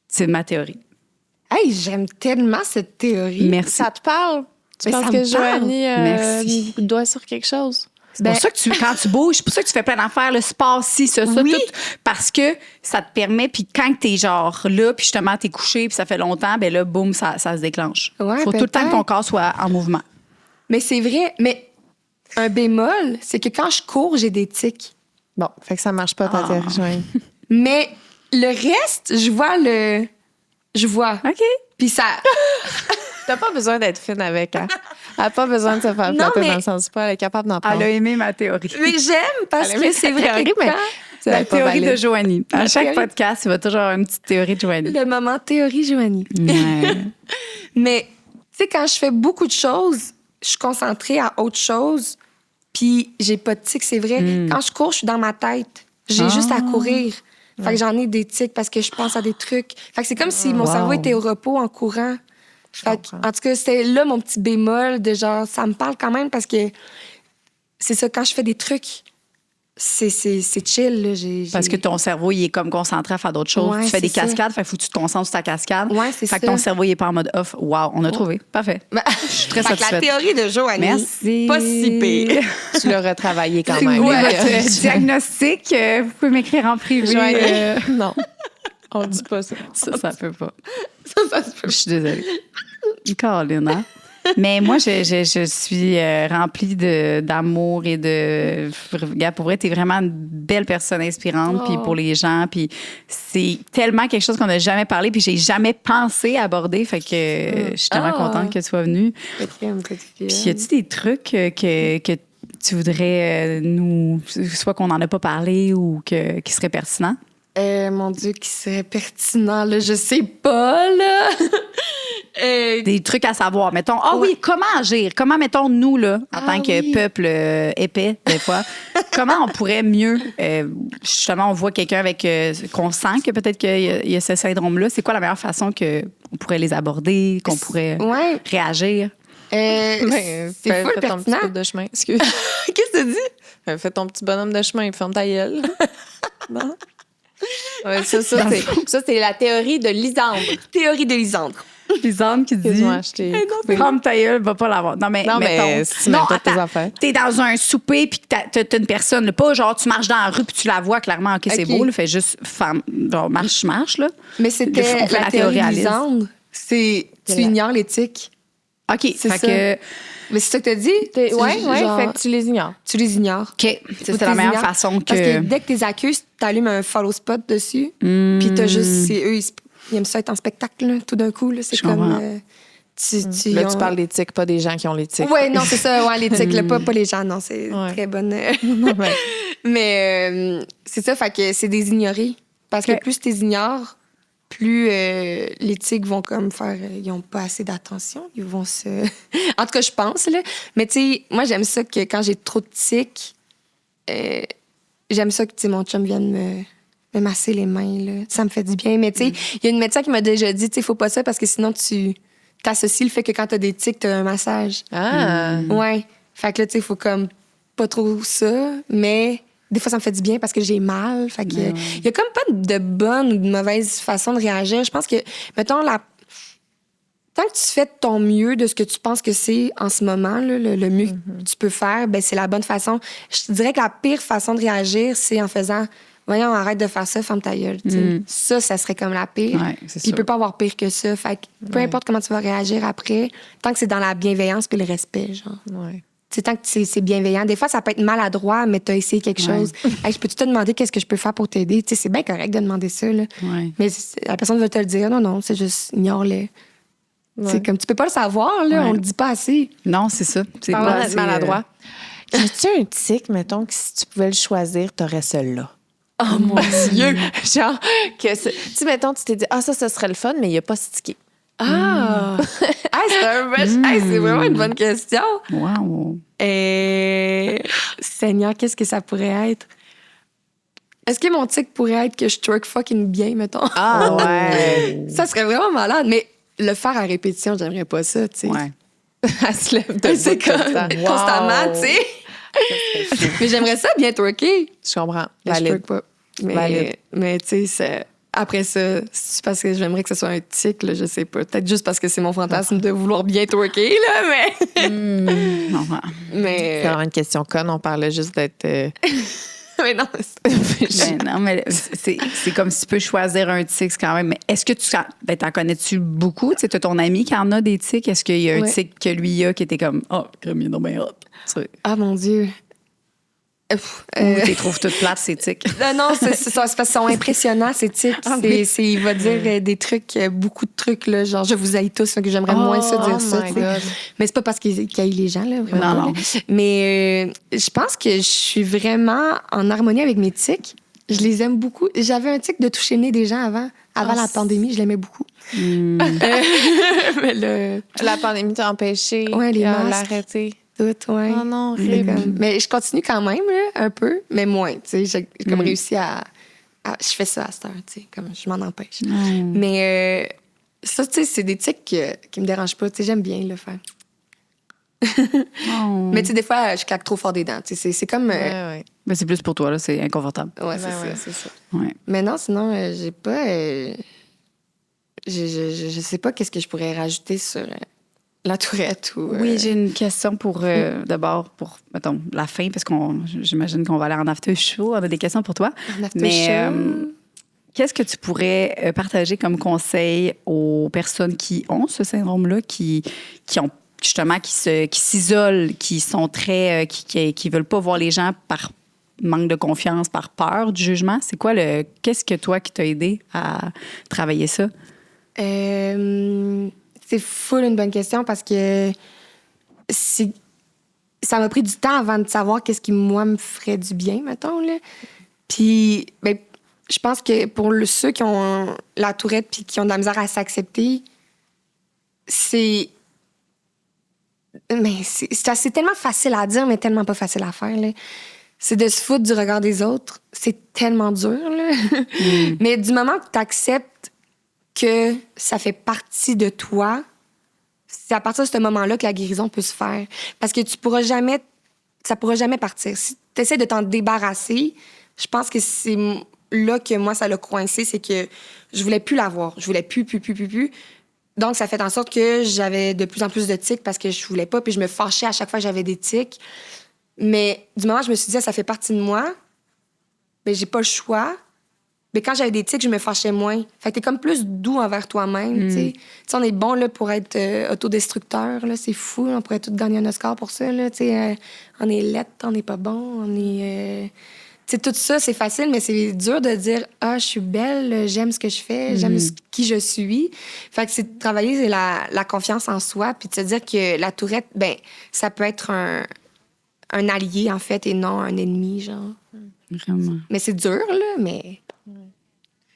C'est ma théorie. Hey, j'aime tellement cette théorie. Merci. Ça te parle? Tu Mais penses ça que me parle. Joanie Merci. doit sur quelque chose? C'est pour ça que quand tu bouges, c'est pour ça que tu fais plein d'affaires, le sport, ci, ça, Oui. tout. Parce que ça te permet, puis quand t'es genre là, puis justement, t'es couché, puis ça fait longtemps, ben là, boum, ça se déclenche. Ouais, Faut tout le temps que peut-être. ton corps soit en mouvement. Mais c'est vrai. Mais un bémol, c'est que quand je cours, j'ai des tics. Bon, fait que ça marche pas ta théorie, Joanie. Mais le reste, je vois. OK. Puis ça... T'as pas besoin d'être fine avec, hein? Elle a pas besoin de se faire Non, flatter mais- dans le sens du poil. Elle est capable d'en prendre. Elle a aimé ma théorie. Mais j'aime parce Elle aimait que c'est ta vrai théorie, que mais- quand- Ça La va pas théorie de valide. Joanie. À La chaque théorie- podcast, il va toujours avoir une petite théorie de Joanie. Le moment théorie, Joanie. Ouais. Mais, tu sais, quand je fais beaucoup de choses, je suis concentrée à autre chose, puis j'ai pas de tics, c'est vrai. Quand je cours, je suis dans ma tête. J'ai juste à courir. Fait que j'en ai des tics parce que je pense à des trucs. Fait que c'est comme si mon cerveau était au repos en courant. Fait que, en tout cas, c'était là mon petit bémol de genre, ça me parle quand même parce que c'est ça, quand je fais des trucs, c'est chill. Là. Parce que ton cerveau, il est comme concentré à faire d'autres choses. Ouais, tu fais des c'est ça. cascades, fait faut que tu te concentres sur ta cascade. Ouais, c'est Fait que ça. ton cerveau, il est pas en mode off. Wow, on a trouvé. Parfait. Je suis très Fait que la satisfaite. théorie de Joanie, Merci. pas si pire. Tu l'as retravaillé quand Si même. vous voulez la votre théorie. diagnostic, vous pouvez m'écrire en privé. Joanie, non. On dit pas ça. Ça peut pas. Ça se peut. Je suis désolée. Caroline, hein? Mais moi, je suis remplie d'amour et de... Regarde, pour vrai, t'es vraiment une belle personne inspirante puis pour les gens. Puis c'est tellement quelque chose qu'on n'a jamais parlé puis j'ai jamais pensé aborder. Fait que je suis tellement contente que tu sois venue. Puis y a-tu des trucs que tu voudrais nous... Soit qu'on n'en a pas parlé ou qui seraient pertinents? Mon Dieu, qui serait pertinent, là, je sais pas, là. Des trucs à savoir. Mettons, oui, comment agir? Comment, mettons, nous, là, en tant que peuple épais, des fois, comment on pourrait mieux, justement, on voit quelqu'un avec, qu'on sent que peut-être qu'il y a ce syndrome-là. C'est quoi la meilleure façon qu'on pourrait les aborder, qu'on pourrait Ouais. réagir? C'est full fais ton petit pertinent. bout de chemin. Excuse. Qu'est-ce que tu dis? Fais ton petit bonhomme de chemin, ferme ta gueule. Non? Ouais, ça, c'est la théorie de Lisandre. Théorie de Lisandre. Lisandre qui dit Excuse-moi, je t'ai coupé. Ferme ta gueule, va pas l'avoir. Non, mais, Non, mais mettons, si tu mets toutes tes affaires. T'es dans un souper puis que t'as une personne, là, pas genre tu marches dans la rue puis tu la vois clairement, OK, c'est OK. beau, là, fais juste genre marche, là. Mais c'était On fait la la théorie théorie à de Lise. Lisandre. C'est tu ignores l'éthique. OK, C'est fait ça. que... Mais c'est ça que t'as dit? Ouais, Genre, fait que tu les ignores. tu les ignores. OK, Faut c'est que la tu meilleure les ignores. façon que... Parce que dès que t'es accuses, t'allumes un follow spot dessus. Puis t'as juste... C'est eux, ils aiment ça être en spectacle, là, tout d'un coup. Là, c'est Je comprends. comme... Là, tu parles d'éthique, pas des gens qui ont l'éthique. Ouais, non, c'est ça, ouais, l'éthique, là, pas les gens, non, c'est Ouais. très bonne. Ouais. Mais c'est ça, fait que c'est des ignorés. Parce Ok. que plus tu les ignores, plus les tics vont comme faire... ils n'ont pas assez d'attention. Ils vont se... En tout cas, je pense, là. Mais tu sais, moi, j'aime ça que quand j'ai trop de tics, j'aime ça que mon chum vienne me masser les mains, là. Ça me fait du bien. Mais tu sais, il y a une médecin qui m'a déjà dit, tu sais, faut pas ça parce que sinon, tu t'associes le fait que quand t'as des tics, t'as un massage. Ah! Ouais. Fait que là, tu sais, il faut comme pas trop ça, mais... Des fois, ça me fait du bien parce que j'ai mal. Fait que, il y a comme pas de bonne ou de mauvaise façon de réagir. Je pense que, mettons, tant que tu fais de ton mieux de ce que tu penses que c'est en ce moment, là, le mieux que tu peux faire, ben c'est la bonne façon. Je te dirais que la pire façon de réagir, c'est en faisant « Voyons, arrête de faire ça, ferme ta gueule. Ça serait comme la pire. Ouais, c'est Puis sûr. il peut pas avoir pire que ça. Fait que peu importe comment tu vas réagir après, tant que c'est dans la bienveillance puis le respect, genre. Ouais. C'est tant que c'est bienveillant. Des fois, ça peut être maladroit, mais t'as essayé quelque chose. Hey, je peux-tu te demander qu'est-ce que je peux faire pour t'aider? C'est bien correct de demander ça. Là. Ouais. Mais la personne veut te le dire. Non, c'est juste ignore-le. C'est comme tu peux pas le savoir, là, on le dit pas assez. Non, c'est ça. C'est Parlant pas d'être assez, maladroit. As-tu un tic, mettons, que si tu pouvais le choisir, t'aurais celui-là? Oh mon Dieu! Genre, tu sais, mettons, tu t'es dit, ça serait le fun, mais il a pas stické. Ah! C'est vraiment une bonne question. Wow. Seigneur, qu'est-ce que ça pourrait être? Est-ce que mon tic pourrait être que je twerk fucking bien, mettons? Ah ouais! Ça serait vraiment malade, mais le faire à répétition, j'aimerais pas ça, tu sais. Ouais. Elle se lève de C'est comme constamment, tu sais. Mais j'aimerais ça bien twerker. Je comprends. Mais je Valide. twerk pas. Valide. Mais tu sais, après ça, c'est parce que j'aimerais que ce soit un tic, là, je sais pas. Peut-être juste parce que c'est mon fantasme de vouloir bien twerker, là, mais... Non, ouais. mais... C'est vraiment une question conne. On parlait juste d'être... mais non, Non, mais c'est comme si tu peux choisir un tic quand même. Mais est-ce que t'en connais-tu beaucoup? Tu sais, t'as ton ami qui en a des tics. Est-ce qu'il y a un tic que lui a qui était comme, crème, il est donc bien hot. Ah, mon Dieu. Ou t'es trouves toutes plates, ces tics. Non, c'est parce qu'ils sont impressionnants, ces tics. Il va dire des trucs, beaucoup de trucs, là, genre, je vous haïs tous, que j'aimerais moins ça dire ça. My tu sais. God. Mais c'est pas parce qu'il haït les gens, là. Vraiment, Non. là. Mais je pense que je suis vraiment en harmonie avec mes tics. Je les aime beaucoup. J'avais un tic de toucher le nez des gens avant la pandémie, je l'aimais beaucoup. Mais La pandémie t'a empêché les masques. l'arrêter. tout, ouais. Oh non, C'est horrible. mais je continue quand même, là, un peu, mais moins. Tu sais, j'ai comme réussi à. Je fais ça à cette heure, tu sais, comme je m'en empêche. Mais ça, tu sais, c'est des tics qui me dérangent pas. Tu sais, j'aime bien le faire. Mais tu sais, des fois, je claque trop fort des dents. Tu sais, c'est comme. Ouais. Mais c'est plus pour toi, là, c'est inconfortable. Ouais, C'est ça. Ouais. Mais non, sinon, j'ai pas. Je sais pas qu'est-ce que je pourrais rajouter sur la tourette ou. Oui, j'ai une question pour, d'abord, pour, mettons, la fin, parce j'imagine qu'on va aller en after show. On a des questions pour toi. Mais qu'est-ce que tu pourrais partager comme conseil aux personnes qui ont ce syndrome-là, qui ont justement, qui s'isolent, qui sont très, qui veulent pas voir les gens par manque de confiance, par peur du jugement? C'est quoi qu'est-ce que toi qui t'a aidé à travailler ça? C'est full une bonne question parce que ça m'a pris du temps avant de savoir qu'est-ce qui, moi, me ferait du bien, mettons, là. Puis, ben, je pense que pour ceux qui ont la tourette puis qui ont de la misère à s'accepter, c'est tellement facile à dire, mais tellement pas facile à faire, là. C'est de se foutre du regard des autres. C'est tellement dur, là. Mais du moment que tu acceptes que ça fait partie de toi, c'est à partir de ce moment-là que la guérison peut se faire. Parce que ça pourra jamais partir. Si tu essaies de t'en débarrasser, je pense que c'est là que moi, ça l'a coincé, c'est que je voulais plus l'avoir. Je voulais plus. Donc, ça fait en sorte que j'avais de plus en plus de tics parce que je voulais pas, puis je me fâchais à chaque fois que j'avais des tics. Mais du moment où je me suis dit, ça fait partie de moi, ben j'ai pas le choix. Mais quand j'avais des tics, je me fâchais moins. Fait que t'es comme plus doux envers toi-même, tu sais. Tu sais, on est bon là, pour être autodestructeur, là, c'est fou. On pourrait tous gagner un Oscar pour ça, là, tu sais. On est lettre, on n'est pas bon, on est... Tu sais, tout ça, c'est facile, mais c'est dur de dire « Ah, je suis belle, j'aime ce que je fais, j'aime qui je suis. » Fait que c'est de travailler la confiance en soi, puis de se dire que la tourette, ben ça peut être un allié, en fait, et non un ennemi, genre. Vraiment. Mais c'est dur, là, mais...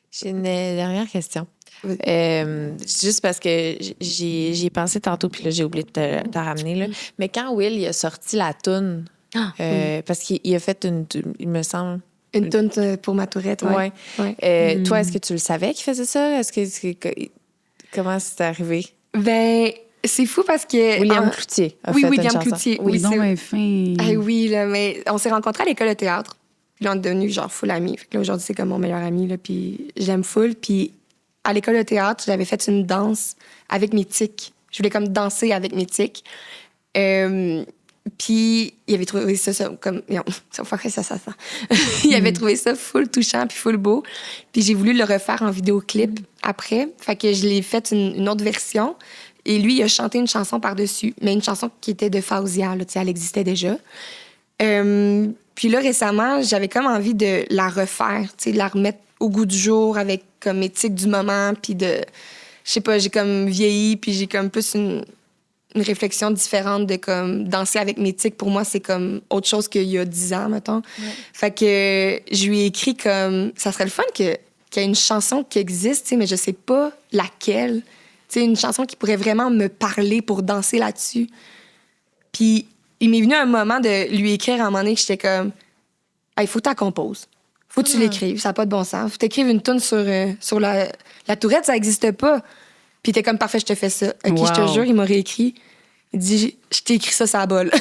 J'ai une dernière question. Juste parce que j'y ai pensé tantôt, puis là, j'ai oublié de te ramener. Là. Mais quand Will il a sorti la toune, parce qu'il a fait il me semble... Une toune pour ma tourette, ouais. Toi, est-ce que tu le savais qu'il faisait ça? Comment c'est arrivé? Ben, c'est fou parce que... William Cloutier a fait William une chanson. Cloutier. Oui, non, mais fin. Oui, là, mais on s'est rencontrés à l'école de théâtre. Puis là, on est devenus genre full amis. Fait que là, aujourd'hui, c'est comme mon meilleur ami, là, puis j'aime full. Puis à l'école de théâtre, j'avais fait une danse avec mes tics. Je voulais comme danser avec mes tics. Puis il avait trouvé ça comme... ça. Il avait trouvé ça full touchant puis full beau. Puis j'ai voulu le refaire en vidéoclip après. Fait que je l'ai fait une autre version. Et lui, il a chanté une chanson par-dessus, mais une chanson qui était de Fauzia, là, elle existait déjà. Puis là, récemment, j'avais comme envie de la refaire, de la remettre au goût du jour avec comme éthique du moment, puis de... Je sais pas, j'ai comme vieilli, puis j'ai comme plus une réflexion différente de comme danser avec mes tics. Pour moi, c'est comme autre chose qu'il y a 10 ans, mettons. Ouais. Fait que je lui ai écrit comme... Ça serait le fun qu'il y ait une chanson qui existe, mais je sais pas laquelle. T'sais, une chanson qui pourrait vraiment me parler pour danser là-dessus. Puis il m'est venu un moment de lui écrire à un moment donné que j'étais comme « Hey, faut que tu la composes. Faut que tu l'écrives. Ça n'a pas de bon sens. Faut que tu écrives une toune sur la tourette, ça n'existe pas. » Puis il était comme « Parfait, je te fais ça. » OK, je te jure, il m'a réécrit. Il dit « Je t'ai écrit ça, ça bol. »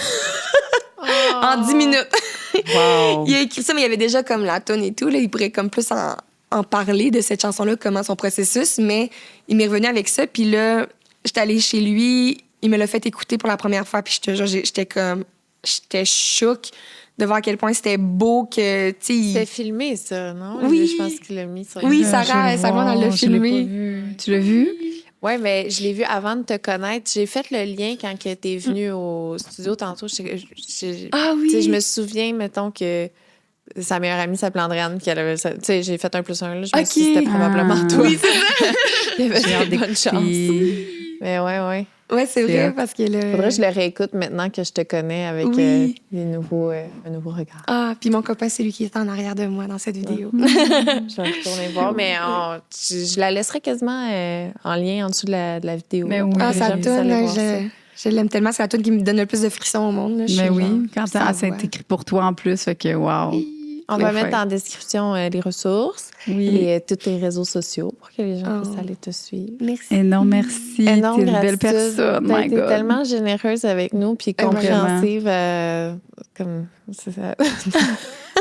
En 10 minutes. Wow. Il a écrit ça, mais il y avait déjà comme la toune et tout. Là, il pourrait comme plus en parler de cette chanson-là, comment son processus, mais il m'est revenu avec ça. Puis là, j'étais allée chez lui, il me l'a fait écouter pour la première fois, puis je te jure, j'étais choquée de voir à quel point c'était beau que, tu sais... C'était filmé, ça, non? Oui. Je pense qu'il l'a mis sur... Oui, Sarah, elle l'a filmé. Tu l'as vu? Oui, mais je l'ai vu avant de te connaître. J'ai fait le lien quand tu es venue au studio tantôt. Ah oui! Je me souviens, mettons, que sa meilleure amie s'appelait Andréane, puis elle avait... Tu sais, j'ai fait 1 + 1, là. Je me suis dit, c'était probablement toi. Oui, c'est ça! Il y avait une bonne chance. Mais ouais. Ouais, c'est vrai, parce que là... Faudrait que je le réécoute maintenant que je te connais avec un nouveau regard. Ah, puis mon copain, c'est lui qui est en arrière de moi dans cette vidéo. Je vais retourner voir, mais je la laisserai quasiment en lien en dessous de la vidéo. Mais oui, sa toune, je l'aime tellement. C'est la toune qui me donne le plus de frissons au monde. Là. Mais oui, quand c'est écrit pour toi en plus, fait que wow. On va mettre en description les ressources et tous tes réseaux sociaux pour que les gens puissent aller te suivre. Merci. Énorme merci. T'es une belle personne. T'es tellement généreuse avec nous puis compréhensive. Comme c'est ça.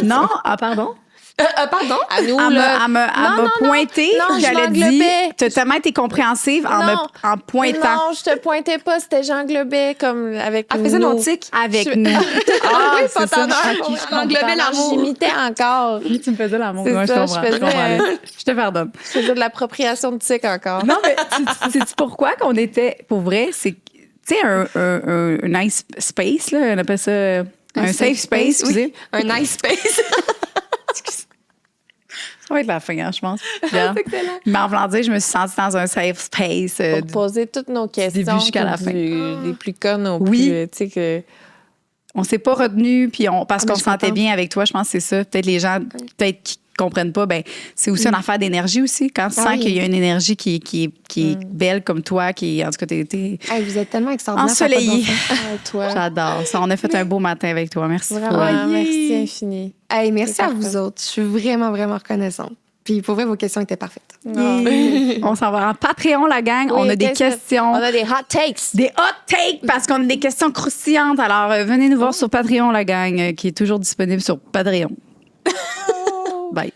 Non? Ah, pardon? Pardon? À nous, elle m'a pointé. J'allais dire, tu as tellement été compréhensive en pointant. Non, je te pointais pas. C'était Jean Globet comme avec nous. Elle faisait mon tic. Avec nous. Ah, oui, c'est ça. J'englobais l'amour. J'imitais encore. Oui, tu me faisais l'amour. C'est ça, je te pardonne. Je faisais de l'appropriation de tic encore. Non, mais sais-tu pourquoi qu'on était... Pour vrai, c'est... Tu sais, un nice space, là, on appelle ça... Un safe space, oui. Un nice space. Ça va être la fin, hein, je pense. C'est excellent. Mais en voulant dire, je me suis sentie dans un safe space. Pour poser toutes nos questions. Du début jusqu'à la fin. Les plus connes au oui. plus... Tu sais que... On s'est pas retenu, puis parce qu'on se sentait bien avec toi, je pense que c'est ça. Peut-être les gens qui comprennent pas, ben c'est aussi une affaire d'énergie aussi. Quand tu sens qu'il y a une énergie qui est belle comme toi, qui en tout cas t'es vous êtes tellement extraordinaire. Ensoleillée. Toi. J'adore ça. On a fait un beau matin avec toi. Merci. Vraiment, merci infini. Hey, merci à vous autres. Je suis vraiment, vraiment reconnaissante. Puis pour vrai, vos questions étaient parfaites. On s'en va en Patreon, la gang. Oui, on a des questions. On a des hot takes. Des hot takes parce qu'on a des questions croustillantes. Alors, venez nous voir sur Patreon, la gang, qui est toujours disponible sur Patreon. Bye.